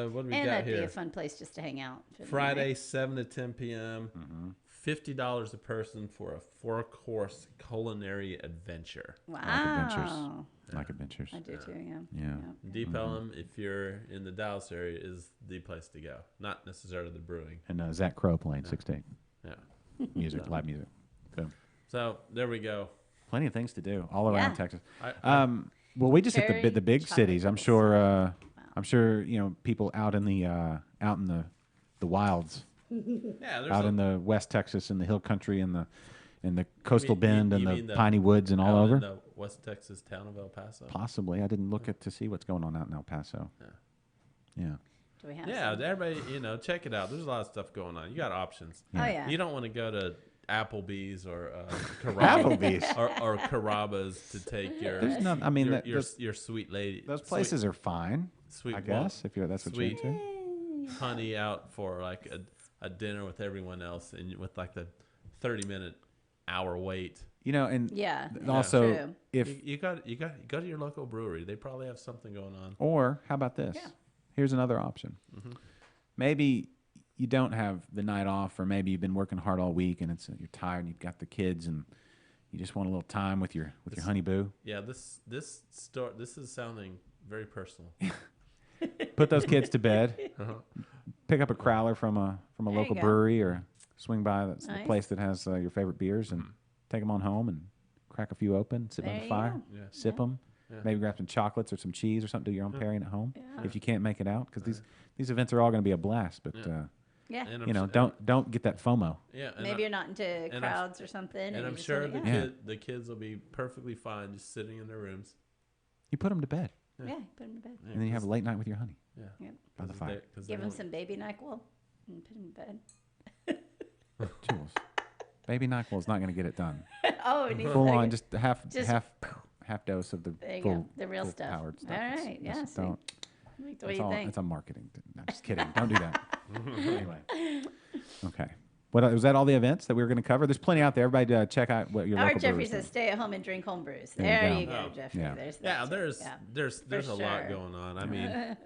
Speaker 2: What do we
Speaker 4: And
Speaker 2: got
Speaker 4: that'd be
Speaker 2: here?
Speaker 4: a fun place just to hang out. shouldn't it?
Speaker 2: Friday, 7 to 10 p.m. $50 a person for a 4-course culinary adventure.
Speaker 4: Wow.
Speaker 1: Like adventures.
Speaker 4: I do too, yeah.
Speaker 1: Yeah.
Speaker 2: Deep Ellum, if you're in the Dallas area, is the place to go. Not necessarily the brewing.
Speaker 1: And Zach Crow playing 6 to 8
Speaker 2: Yeah.
Speaker 1: music, live music. Boom.
Speaker 2: So there we go.
Speaker 1: Plenty of things to do all around
Speaker 4: Yeah.
Speaker 1: Texas.
Speaker 2: I-
Speaker 1: Well, we just hit
Speaker 4: Cherry
Speaker 1: the big
Speaker 4: chocolate
Speaker 1: cities. I'm
Speaker 4: chips.
Speaker 1: sure. I'm sure people out in the wilds,
Speaker 2: Yeah, there's
Speaker 1: out
Speaker 2: a,
Speaker 1: in the West Texas, in the Hill Country, in the coastal
Speaker 2: mean-
Speaker 1: bend,
Speaker 2: you
Speaker 1: and
Speaker 2: mean
Speaker 1: the
Speaker 2: the-
Speaker 1: piney woods, and all
Speaker 2: out
Speaker 1: over.
Speaker 2: in the West Texas town of El Paso.
Speaker 1: Possibly, I didn't look to see what's going on out in El Paso. Yeah.
Speaker 4: Do we have
Speaker 2: Yeah,
Speaker 4: some?
Speaker 2: everybody, check it out. There's a lot of stuff going on. You got options.
Speaker 4: Oh, yeah.
Speaker 2: You don't want to go to Applebee's or
Speaker 1: Applebee's.
Speaker 2: or Carrabba's to take your
Speaker 1: There's none. I mean,
Speaker 2: your sweet lady.
Speaker 1: those places are fine.
Speaker 2: sweet
Speaker 1: I
Speaker 2: well,
Speaker 1: guess if that's what
Speaker 2: sweet
Speaker 1: you're into.
Speaker 2: honey out for like a dinner with everyone else and with like the 30-minute hour wait.
Speaker 1: And
Speaker 4: Yeah.
Speaker 1: also
Speaker 4: True.
Speaker 2: You go to your local brewery. They probably have something going on.
Speaker 1: or how about this?
Speaker 4: Yeah.
Speaker 1: Here's another option. Maybe you don't have the night off, or maybe you've been working hard all week and you're tired and you've got the kids and you just want a little time with your honey boo.
Speaker 2: Yeah, this is sounding very personal.
Speaker 1: Put those kids to bed. Pick up a crowler from a
Speaker 4: you
Speaker 1: local
Speaker 4: go.
Speaker 1: brewery, or swing by the
Speaker 4: Nice.
Speaker 1: place that has your favorite beers and take them on home and crack a few open, sit by
Speaker 4: There
Speaker 1: the
Speaker 4: you
Speaker 1: fire,
Speaker 4: go.
Speaker 2: Yeah.
Speaker 1: sip them.
Speaker 2: Yeah.
Speaker 1: Maybe grab some chocolates or some cheese or something. Do your own pairing at home
Speaker 4: Yeah.
Speaker 1: if you can't make it out, because these events are all going to be a blast. But
Speaker 4: Yeah.
Speaker 2: And I'm
Speaker 1: don't get that FOMO.
Speaker 2: Yeah, and
Speaker 4: Maybe you're not into
Speaker 2: I'm-
Speaker 4: crowds or something.
Speaker 2: And
Speaker 4: you
Speaker 2: I'm
Speaker 4: just
Speaker 2: sure
Speaker 4: wanna-
Speaker 2: the kids will be perfectly fine just sitting in their rooms.
Speaker 1: You put them to bed,
Speaker 4: Yeah, put them to bed.
Speaker 2: Yeah,
Speaker 1: and then you have a late night with your honey
Speaker 2: yeah,
Speaker 4: Yep.
Speaker 1: by the
Speaker 2: 'cause
Speaker 1: fire.
Speaker 2: they- 'cause
Speaker 4: Give
Speaker 2: they
Speaker 4: them
Speaker 2: won't-
Speaker 4: some baby NyQuil and put them to bed.
Speaker 1: Jules, baby NyQuil's not going to get it done.
Speaker 4: Oh, it needs
Speaker 1: Full
Speaker 4: to
Speaker 1: on,
Speaker 4: get-
Speaker 1: just
Speaker 4: Just-
Speaker 1: half dose of the
Speaker 4: There you
Speaker 1: full,
Speaker 4: go. The real
Speaker 1: full
Speaker 4: stuff.
Speaker 1: powered stuff.
Speaker 4: All
Speaker 1: It's-
Speaker 4: right,
Speaker 1: it's-
Speaker 4: yeah, see.
Speaker 1: Don't.
Speaker 4: what do
Speaker 1: It's
Speaker 4: you
Speaker 1: all.
Speaker 4: think?
Speaker 1: It's a marketing. No, just kidding. Don't do that. Anyway. Okay. What was that? All the events that we were going to cover? There's plenty out there. Everybody, check out what your
Speaker 4: Our
Speaker 1: local
Speaker 4: Jeffrey
Speaker 1: breweries
Speaker 4: says,
Speaker 1: do.
Speaker 4: "Stay at home and drink home brews."
Speaker 1: There
Speaker 4: There
Speaker 1: you
Speaker 4: you
Speaker 1: go.
Speaker 4: go,
Speaker 2: Oh.
Speaker 4: Jeffrey.
Speaker 1: Yeah.
Speaker 4: There's that
Speaker 2: Yeah,
Speaker 4: too.
Speaker 2: there's a lot
Speaker 4: sure.
Speaker 2: going on. I mean,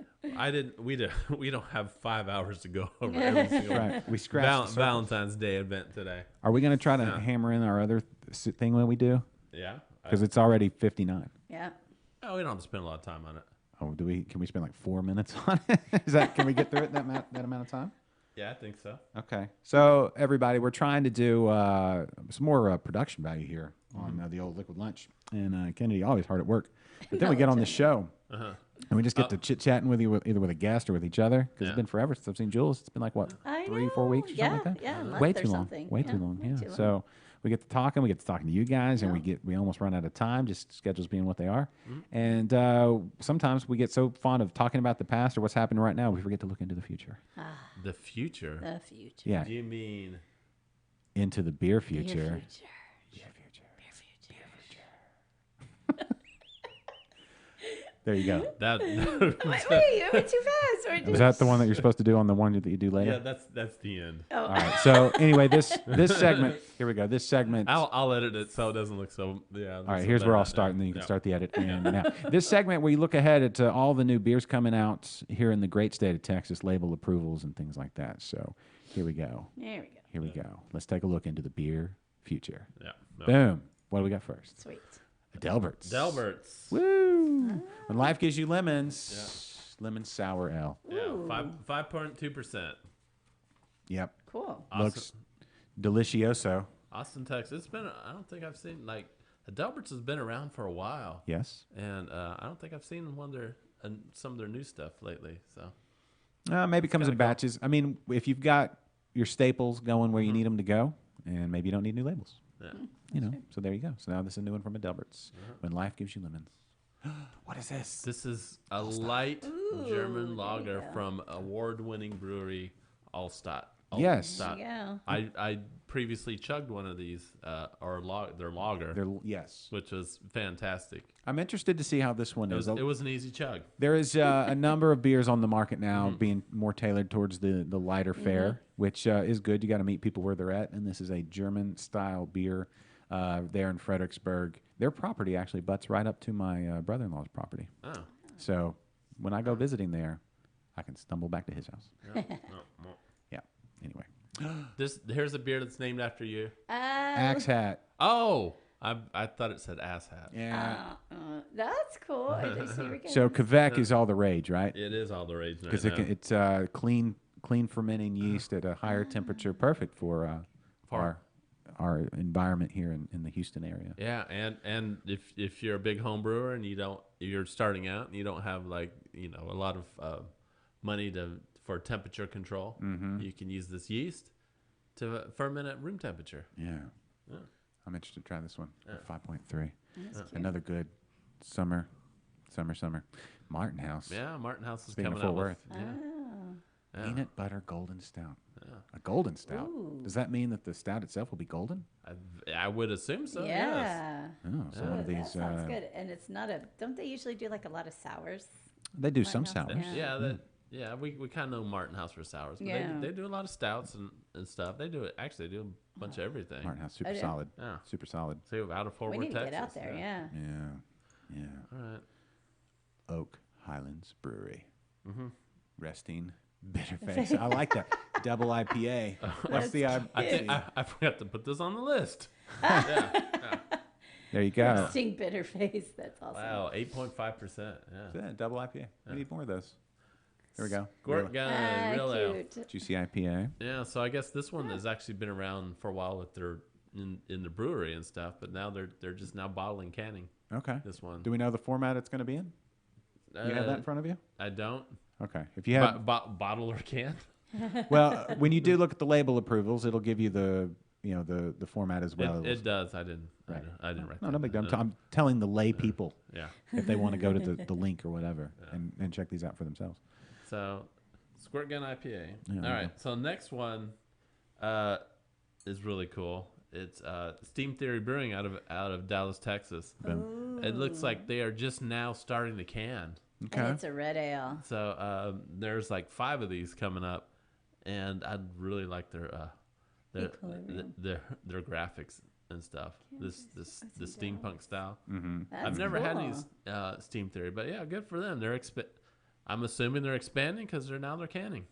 Speaker 2: we don't have 5 hours to go over every single
Speaker 1: Right. We scratched the surface.
Speaker 2: Valentine's Day event today.
Speaker 1: Are we going to try to hammer in our other thing that we do?
Speaker 2: Yeah,
Speaker 1: Because it's already 59.
Speaker 4: Yeah.
Speaker 2: we don't have to spend a lot of time on it.
Speaker 1: Oh, can we spend like 4 minutes on it? Can we get through it that amount of time?
Speaker 2: Yeah, I think so.
Speaker 1: Okay. So everybody, we're trying to do some more production value here on the old Liquid Lunch. And Kennedy, always hard at work. But then we get on the show. And we just get to chit-chatting with you, either with a guest or with each other. Because
Speaker 2: Yeah.
Speaker 1: it's been forever since I've seen Jules. It's been like, what,
Speaker 4: I
Speaker 1: 3-4 weeks or
Speaker 4: know.
Speaker 1: something like that?
Speaker 4: Yeah, a month
Speaker 1: Way
Speaker 4: or
Speaker 1: too long.
Speaker 4: something.
Speaker 1: Way
Speaker 4: Yeah,
Speaker 1: too long.
Speaker 4: way
Speaker 1: Yeah.
Speaker 4: too long.
Speaker 1: So we get to talking to you guys, and we almost run out of time, just schedules being what they are. And sometimes we get so fond of talking about the past or what's happening right now, we forget to look into the future.
Speaker 2: The future.
Speaker 4: The future.
Speaker 1: Yeah,
Speaker 2: Do you mean
Speaker 1: into the beer
Speaker 4: Your
Speaker 1: future.
Speaker 4: future.
Speaker 1: Beer future.
Speaker 4: Your future.
Speaker 1: There you go.
Speaker 2: That
Speaker 4: Wait, you went too fast.
Speaker 1: Was that the one that you're supposed to do on the one that you do later?
Speaker 2: yeah, that's the end.
Speaker 4: Oh.
Speaker 1: All right. So anyway, this segment. Here we go. This segment.
Speaker 2: I'll edit it so it doesn't look so. Yeah.
Speaker 1: All right, here's where I'll start, and then you can start the edit. And now, this segment where you look ahead at all the new beers coming out here in the great state of Texas, label approvals and things like that. So here we go.
Speaker 4: There we go.
Speaker 1: Here we go. Let's take a look into the beer future.
Speaker 2: Yeah. No.
Speaker 1: Boom. What do we got first?
Speaker 4: Sweet.
Speaker 1: Delberts.
Speaker 2: Delberts.
Speaker 1: Woo! When life gives you lemons, lemon sour ale.
Speaker 2: Yeah. 5.2%.
Speaker 1: Yep.
Speaker 4: Cool.
Speaker 1: Looks delicioso.
Speaker 2: Austin, Texas. It's been. I don't think I've seen like Delberts has been around for a while.
Speaker 1: Yes.
Speaker 2: And I don't think I've seen some of their new stuff lately. So
Speaker 1: Maybe comes in batches. I mean, if you've got your staples going where you need them to go, and maybe you don't need new labels.
Speaker 2: yeah.
Speaker 1: You know, so there you go. So now this is a new one from Delberts. When life gives you lemons. What is this?
Speaker 2: This is a light German lager from award-winning brewery Allstadt.
Speaker 1: Yes.
Speaker 4: There you go.
Speaker 2: I previously chugged one of these, their lager,
Speaker 1: Yes.
Speaker 2: which was fantastic.
Speaker 1: I'm interested to see how this one is.
Speaker 2: It was an easy chug.
Speaker 1: There is a number of beers on the market now being more tailored towards the lighter fare, which is good. You got to meet people where they're at. And this is a German-style beer there in Fredericksburg. Their property actually butts right up to my brother-in-law's property.
Speaker 2: Oh.
Speaker 1: So when I go visiting there, I can stumble back to his house.
Speaker 2: No.
Speaker 1: Yeah. Anyway.
Speaker 2: Here's a beer that's named after you.
Speaker 1: Axe Hat.
Speaker 2: Oh, I thought it said ass hat.
Speaker 1: Yeah.
Speaker 4: That's cool. I just see Eureka
Speaker 1: So
Speaker 4: Heights.
Speaker 1: Quebec is all the rage, right?
Speaker 2: It is all the rage right
Speaker 1: Because
Speaker 2: now.
Speaker 1: it's clean fermenting yeast at a higher temperature, perfect for our environment here in the Houston area.
Speaker 2: Yeah, and if you're a big home brewer and you're starting out and you don't have a lot of money for temperature control, you can use this yeast to ferment at room temperature.
Speaker 1: Yeah. I'm interested to try this one. 5.3.
Speaker 4: That's cute.
Speaker 1: Another good summer. Martin House.
Speaker 2: Yeah, Martin House is
Speaker 1: Speaking
Speaker 2: coming
Speaker 1: of
Speaker 2: out
Speaker 1: Fort
Speaker 2: with.
Speaker 1: Worth.
Speaker 2: Yeah.
Speaker 1: Peanut butter golden stout. A golden stout.
Speaker 4: Ooh.
Speaker 1: Does that mean that the stout itself will be golden?
Speaker 2: I would assume so. Yes.
Speaker 4: Yeah.
Speaker 1: Oh, so one of
Speaker 4: That
Speaker 1: these.
Speaker 4: sounds good. And it's not don't they usually do like a lot of sours?
Speaker 1: They do some
Speaker 4: Martin House,
Speaker 1: sours.
Speaker 4: yeah.
Speaker 2: Yeah, we kind of know Martin House for sours, but
Speaker 4: Yeah.
Speaker 2: they do a lot of stouts and stuff. They do a bunch of everything.
Speaker 1: Martin House, super
Speaker 4: do?
Speaker 1: solid.
Speaker 2: Yeah.
Speaker 1: Super solid.
Speaker 2: So out of Fort
Speaker 4: We
Speaker 2: Worth,
Speaker 4: need to
Speaker 2: Texas.
Speaker 4: get out there, yeah.
Speaker 1: Yeah.
Speaker 2: All right.
Speaker 1: Oak Highlands Brewery. Resting bitter face. I like that. Double IPA. What's the
Speaker 2: I forgot to put this on the list.
Speaker 1: There you go.
Speaker 4: Sting bitter face. That's awesome.
Speaker 2: Wow, 8.5%. Yeah.
Speaker 1: Double IPA. We need more of those. Here we go.
Speaker 2: Squirt gun, real ale.
Speaker 4: Cute.
Speaker 1: Juicy IPA.
Speaker 2: Yeah, so I guess this one has actually been around for a while with their in the brewery and stuff, but now they're just now bottling canning
Speaker 1: Okay.
Speaker 2: this one.
Speaker 1: Do we know the format it's going to be in? You have that in front of you?
Speaker 2: I don't.
Speaker 1: Okay. If you have,
Speaker 2: Bottle or can?
Speaker 1: well, when you do look at the label approvals, it'll give you the format as well.
Speaker 2: It does. I didn't.
Speaker 1: Right.
Speaker 2: I didn't write
Speaker 1: No,
Speaker 2: that.
Speaker 1: no big deal. I'm telling the lay people
Speaker 2: Yeah.
Speaker 1: if they want to go to the link or whatever and check these out for themselves.
Speaker 2: So, Squirt Gun IPA.
Speaker 1: Yeah,
Speaker 2: All
Speaker 1: there you
Speaker 2: right. So next one is really cool. It's Steam Theory Brewing out of Dallas, Texas. It looks like they are just now starting to can.
Speaker 1: Okay.
Speaker 4: And it's a red ale.
Speaker 2: So there's like 5 of these coming up, and I'd really like their
Speaker 4: Equilibrium.
Speaker 2: their graphics and stuff. The steampunk style.
Speaker 4: That's
Speaker 2: I've never had
Speaker 4: cool.
Speaker 2: any Steam Theory, but yeah, good for them. I'm assuming they're expanding because they're canning.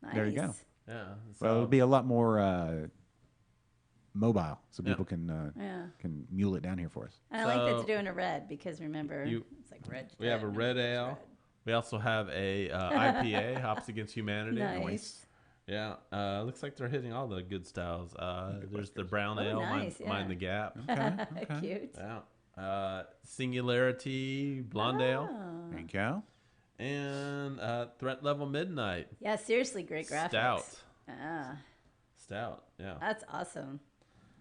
Speaker 4: Nice.
Speaker 1: There you go.
Speaker 2: Yeah.
Speaker 1: Well, it'll be a lot more mobile, so
Speaker 2: Yeah.
Speaker 1: people can mule it down here for us.
Speaker 4: And I like that
Speaker 2: So-
Speaker 4: they're doing a red because remember, it's like red.
Speaker 2: We have a red ale. We also have a IPA, Hops Against Humanity.
Speaker 4: Nice.
Speaker 2: Yeah, looks like they're hitting all the good styles. There's the brown
Speaker 4: Oh,
Speaker 2: ale,
Speaker 4: nice,
Speaker 2: Mind
Speaker 4: yeah.
Speaker 2: the Gap.
Speaker 1: Okay.
Speaker 4: Cute.
Speaker 2: Yeah. Singularity Blonde Ale.
Speaker 4: Oh.
Speaker 1: There you go.
Speaker 2: And Threat Level Midnight.
Speaker 4: Yeah, seriously, great graphics.
Speaker 2: Stout, yeah.
Speaker 4: That's awesome.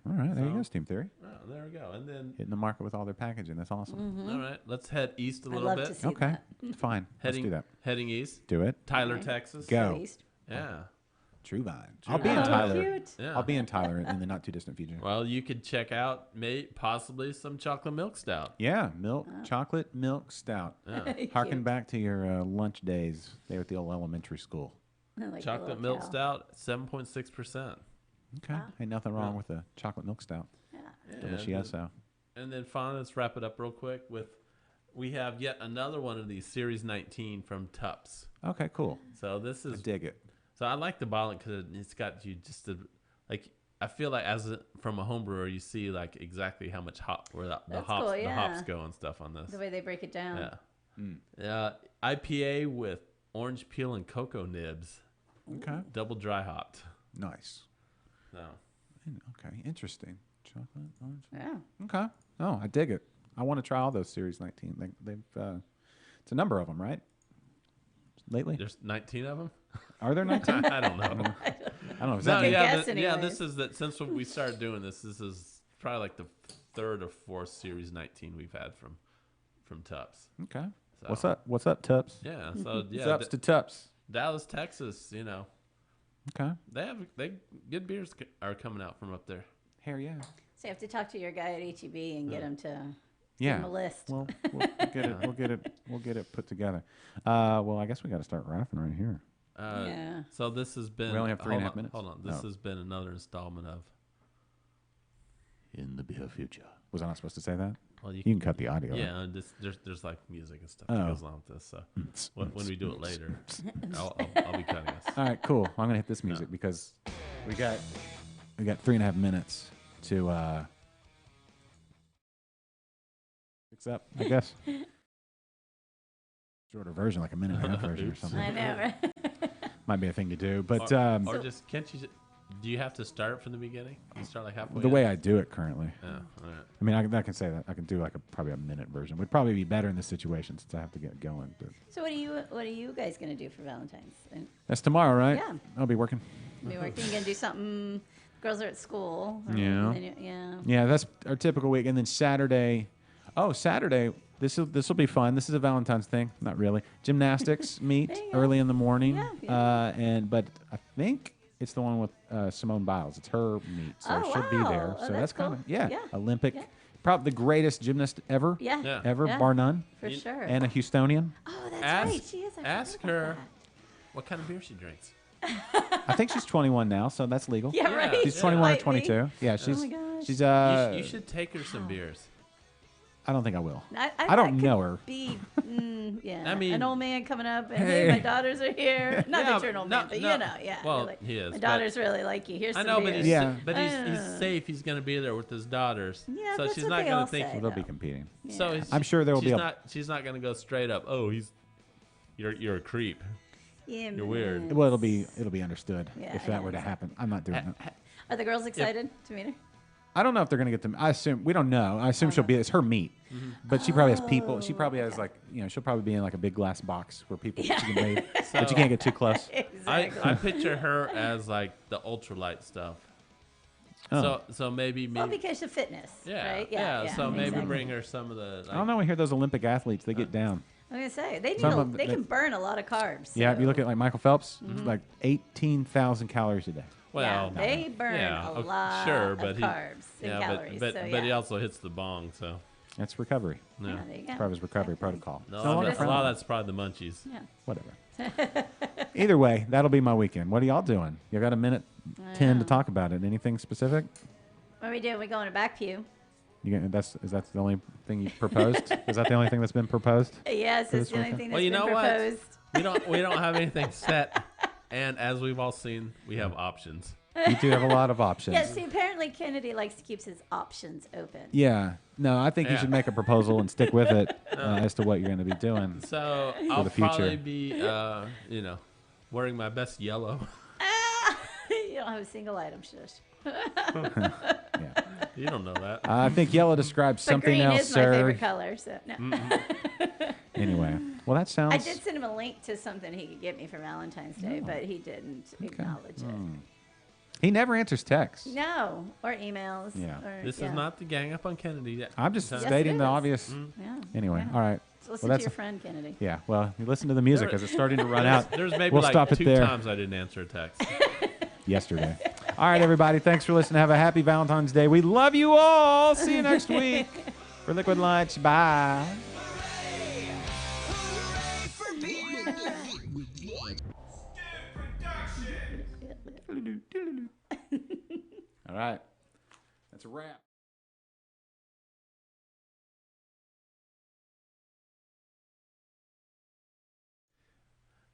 Speaker 1: All right, there you
Speaker 2: So-
Speaker 1: go, Steam Theory.
Speaker 2: Oh, there we go. And then,
Speaker 1: Hitting the market with all their packaging. That's awesome.
Speaker 2: all right, let's head east a
Speaker 4: I'd
Speaker 2: little
Speaker 4: love
Speaker 2: bit.
Speaker 4: to see
Speaker 1: Okay,
Speaker 4: that.
Speaker 1: fine. Let's do that.
Speaker 2: Heading east.
Speaker 1: Do it.
Speaker 2: Tyler,
Speaker 4: Alright.
Speaker 2: Texas.
Speaker 1: Go.
Speaker 4: East.
Speaker 2: Yeah.
Speaker 1: True Vine. I'll be
Speaker 2: Vine.
Speaker 1: in
Speaker 2: Oh,
Speaker 1: Tyler.
Speaker 4: cute.
Speaker 2: Yeah.
Speaker 1: I'll be in Tyler in the not too distant future.
Speaker 2: Well, you could check out possibly some chocolate milk stout.
Speaker 1: Yeah, chocolate milk stout. Harken
Speaker 4: Cute.
Speaker 1: back to your lunch days there at the old elementary school.
Speaker 4: I like the
Speaker 2: Chocolate
Speaker 4: little
Speaker 2: milk
Speaker 4: cow.
Speaker 2: stout, 7.6%.
Speaker 1: Okay, ain't nothing wrong with a chocolate milk stout.
Speaker 4: Yeah.
Speaker 1: Delicioso.
Speaker 2: And then finally, let's wrap it up real quick with we have yet another one of these Series 19 from Tups.
Speaker 1: Okay, cool.
Speaker 2: So this
Speaker 1: I
Speaker 2: is
Speaker 1: dig it.
Speaker 2: so I like the bottle because it's got you just like I feel like from a home brewer you see like exactly how much hop where the
Speaker 4: That's
Speaker 2: hops
Speaker 4: cool,
Speaker 2: the hops
Speaker 4: yeah.
Speaker 2: go and stuff on this.
Speaker 4: The way they break it down.
Speaker 2: Yeah. IPA with orange peel and cocoa nibs,
Speaker 1: Okay,
Speaker 2: double dry hopped.
Speaker 1: nice.
Speaker 2: So
Speaker 1: Okay, interesting. Chocolate, orange.
Speaker 4: Yeah.
Speaker 1: Okay. Oh, I dig it. I want to try all those Series 19. They've it's a number of them, right? Lately,
Speaker 2: there's 19 of them.
Speaker 1: are there 19?
Speaker 2: I don't know.
Speaker 1: I don't know. Is
Speaker 2: No,
Speaker 1: that
Speaker 4: Good
Speaker 2: yeah,
Speaker 4: guess
Speaker 2: yeah.
Speaker 4: anyways.
Speaker 2: This is that since we started doing this. This is probably like the third or fourth Series 19 we've had from Tups.
Speaker 1: okay?
Speaker 2: So,
Speaker 1: What's up? What's up, Tups?
Speaker 2: Yeah. So yeah,
Speaker 1: Tups to Tups.
Speaker 2: Dallas, Texas. You know,
Speaker 1: Okay.
Speaker 2: they good beers are coming out from up there.
Speaker 1: Hell yeah.
Speaker 4: So you have to talk to your guy at HEB and get him to give
Speaker 1: Yeah.
Speaker 4: him a list.
Speaker 1: Well, we'll get it. We'll get it put together. Well, I guess we got to start rapping right here.
Speaker 4: Yeah.
Speaker 2: So this has been.
Speaker 1: We only have 3.5
Speaker 2: hold on,
Speaker 1: minutes?
Speaker 2: Hold on. This
Speaker 1: Oh.
Speaker 2: has been another installment of. In the beer future.
Speaker 1: Was I not supposed to say that?
Speaker 2: Well,
Speaker 1: You can cut the audio.
Speaker 2: Yeah, and there's like music and stuff that
Speaker 1: Oh.
Speaker 2: goes along with this. So when we do it later, I'll be cutting us.
Speaker 1: All right, cool. I'm gonna hit this music because we got 3.5 minutes to fix up, I guess. Shorter version, like a minute and a half version or
Speaker 2: Oops.
Speaker 1: something.
Speaker 4: I know, right?
Speaker 1: Might be a thing to do, but
Speaker 2: Or just can't you? Do you have to start from the beginning? You start like halfway.
Speaker 1: the
Speaker 2: in?
Speaker 1: way I do it currently,
Speaker 2: Yeah. All right.
Speaker 1: I mean, I can say that I can do like probably a minute version. Would probably be better in this situation since I have to get going. But
Speaker 4: So what are you guys gonna do for Valentine's? And
Speaker 1: that's tomorrow, right?
Speaker 4: Yeah.
Speaker 1: I'll be working.
Speaker 4: be working. You gonna do something? Girls are at school. or-
Speaker 1: Yeah.
Speaker 4: and then yeah.
Speaker 1: Yeah, that's our typical week. And then Saturday, Saturday, this will be fun. This is a Valentine's thing, not really. Gymnastics meet
Speaker 4: There you go.
Speaker 1: early in the morning,
Speaker 4: Yeah,
Speaker 1: but I think it's the one with Simone Biles. It's her meet, so
Speaker 4: Oh,
Speaker 1: she'll be there.
Speaker 4: wow. Oh,
Speaker 1: So
Speaker 4: that's
Speaker 1: kind of
Speaker 4: cool. Yeah.
Speaker 1: Olympic,
Speaker 4: Yeah.
Speaker 1: probably the greatest gymnast ever,
Speaker 4: Yeah.
Speaker 2: Yeah.
Speaker 1: ever,
Speaker 4: Yeah.
Speaker 1: bar none,
Speaker 4: For sure.
Speaker 1: and a Houstonian.
Speaker 4: Oh, that's
Speaker 2: Ask-
Speaker 4: right. She is. I forgot
Speaker 2: Ask
Speaker 4: about
Speaker 2: her
Speaker 4: that.
Speaker 2: what kind of beer she drinks.
Speaker 1: I think she's 21 now, so that's legal.
Speaker 4: Yeah,
Speaker 2: Yeah.
Speaker 4: right.
Speaker 1: She's 21 or
Speaker 4: Might be.
Speaker 1: 22. Yeah, she's
Speaker 4: my gosh.
Speaker 1: she's
Speaker 2: You should take her some beers.
Speaker 1: I don't think I will.
Speaker 4: I
Speaker 1: don't
Speaker 4: that
Speaker 1: know
Speaker 4: could
Speaker 1: her.
Speaker 4: Be, yeah.
Speaker 2: I mean-
Speaker 4: an old man coming up and
Speaker 1: Hey.
Speaker 4: hey, my daughters are here. Not
Speaker 2: Yeah,
Speaker 4: that you're an old
Speaker 2: no,
Speaker 4: man, but
Speaker 2: no.
Speaker 4: you know, yeah.
Speaker 2: Well,
Speaker 4: you're like,
Speaker 2: he is,
Speaker 4: My
Speaker 2: but-
Speaker 4: daughters really like you. Here's
Speaker 2: I
Speaker 4: some
Speaker 2: know, but
Speaker 4: beers.
Speaker 2: he's
Speaker 1: Yeah.
Speaker 2: he's safe. He's going to be there with his daughters.
Speaker 4: Yeah,
Speaker 2: so
Speaker 4: that's
Speaker 2: she's
Speaker 4: what
Speaker 2: not
Speaker 4: they
Speaker 2: going
Speaker 4: all
Speaker 2: to think.
Speaker 4: say.
Speaker 1: They'll be
Speaker 4: know.
Speaker 1: competing.
Speaker 2: So
Speaker 4: Yeah.
Speaker 1: I'm sure there will
Speaker 2: she's
Speaker 1: be a-
Speaker 2: not. She's not going to go straight up. Oh, you're a creep.
Speaker 4: Yeah,
Speaker 2: You're weird.
Speaker 4: man.
Speaker 1: Well, it'll be understood
Speaker 4: Yeah,
Speaker 1: if that
Speaker 4: yeah,
Speaker 1: were to happen. I'm not doing that.
Speaker 4: Are the girls excited to meet her?
Speaker 1: I don't know if they're gonna get them. I assume we don't know. I assume she'll be. It's her meet, but she probably has people. She probably has like she'll probably be in like a big glass box where people she can wave, but you can't get too close.
Speaker 4: Exactly.
Speaker 2: I picture her as like the ultralight stuff.
Speaker 1: Oh.
Speaker 2: So maybe
Speaker 4: well, because of fitness,
Speaker 2: yeah,
Speaker 4: right?
Speaker 2: yeah. So maybe
Speaker 4: exactly.
Speaker 2: bring her some of the. Like,
Speaker 1: I don't know. We hear those Olympic athletes. They get down.
Speaker 4: I'm gonna say they need
Speaker 1: Some of
Speaker 4: they
Speaker 1: the-
Speaker 4: can burn a lot of carbs.
Speaker 1: Yeah, if you
Speaker 4: so-
Speaker 1: look at like Michael Phelps, like 18,000 calories a day.
Speaker 2: Well,
Speaker 4: yeah, they burn
Speaker 2: yeah,
Speaker 4: a
Speaker 2: okay,
Speaker 4: lot
Speaker 2: sure,
Speaker 4: of
Speaker 2: but
Speaker 4: carbs and
Speaker 2: yeah,
Speaker 4: calories.
Speaker 2: but
Speaker 4: so,
Speaker 2: but he
Speaker 4: yeah.
Speaker 2: also hits the bong. So
Speaker 1: That's recovery.
Speaker 2: no.
Speaker 4: Yeah, there you go.
Speaker 1: Part of his recovery protocol.
Speaker 2: No,
Speaker 1: It's no longer
Speaker 2: a
Speaker 1: friendly.
Speaker 2: lot of that's probably the munchies.
Speaker 4: Yeah.
Speaker 1: Whatever. Either way, that'll be my weekend. What are y'all doing? You got a minute 10 to talk about it. Anything specific?
Speaker 4: What are we doing? We go in a back pew.
Speaker 1: Is that the only thing you proposed? Is that the only thing that's been proposed?
Speaker 4: Yes,
Speaker 1: For
Speaker 4: it's
Speaker 1: this
Speaker 4: the only
Speaker 1: weekend?
Speaker 4: thing that's
Speaker 2: Well, you
Speaker 4: been
Speaker 2: know what?
Speaker 4: proposed.
Speaker 2: We don't have anything set, and as we've all seen, we have options.
Speaker 1: You do have a lot of options.
Speaker 4: Yeah, see, apparently Kennedy likes to keep his options open.
Speaker 1: Yeah. No, I think you
Speaker 2: Yeah.
Speaker 1: should make a proposal and stick with it as to what you're going to be doing.
Speaker 2: So I'll
Speaker 1: the future.
Speaker 2: probably be, wearing my best yellow.
Speaker 4: You don't have a single item, shush.
Speaker 1: Yeah.
Speaker 2: You don't know that.
Speaker 1: I think yellow describes
Speaker 4: But
Speaker 1: something
Speaker 4: green
Speaker 1: else,
Speaker 4: is
Speaker 1: sir.
Speaker 4: my favorite color, so no.
Speaker 1: Anyway, well, that sounds.
Speaker 4: I did send him a link to something he could get me for Valentine's Day, but he didn't acknowledge it.
Speaker 1: He never answers texts.
Speaker 4: No, or emails.
Speaker 1: Yeah.
Speaker 4: Or,
Speaker 2: This
Speaker 4: yeah.
Speaker 2: is not the gang up on Kennedy yet.
Speaker 1: I'm just
Speaker 2: Yes,
Speaker 1: stating
Speaker 4: it
Speaker 1: the
Speaker 4: is.
Speaker 1: obvious.
Speaker 4: Yeah.
Speaker 1: Anyway,
Speaker 4: yeah.
Speaker 1: all right.
Speaker 4: So listen
Speaker 1: Well,
Speaker 4: to
Speaker 1: that's
Speaker 4: your friend, Kennedy.
Speaker 1: Yeah, well, you listen to the music because it's starting to run out.
Speaker 2: There's maybe
Speaker 1: We'll
Speaker 2: like
Speaker 1: stop it
Speaker 2: 2
Speaker 1: there.
Speaker 2: times I didn't answer a text.
Speaker 1: yesterday. All right, everybody. Thanks for listening. Have a happy Valentine's Day. We love you all. See you next week for Liquid Lunch. Bye. All right. That's a wrap.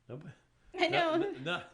Speaker 2: Nobody.
Speaker 4: I know.
Speaker 2: No.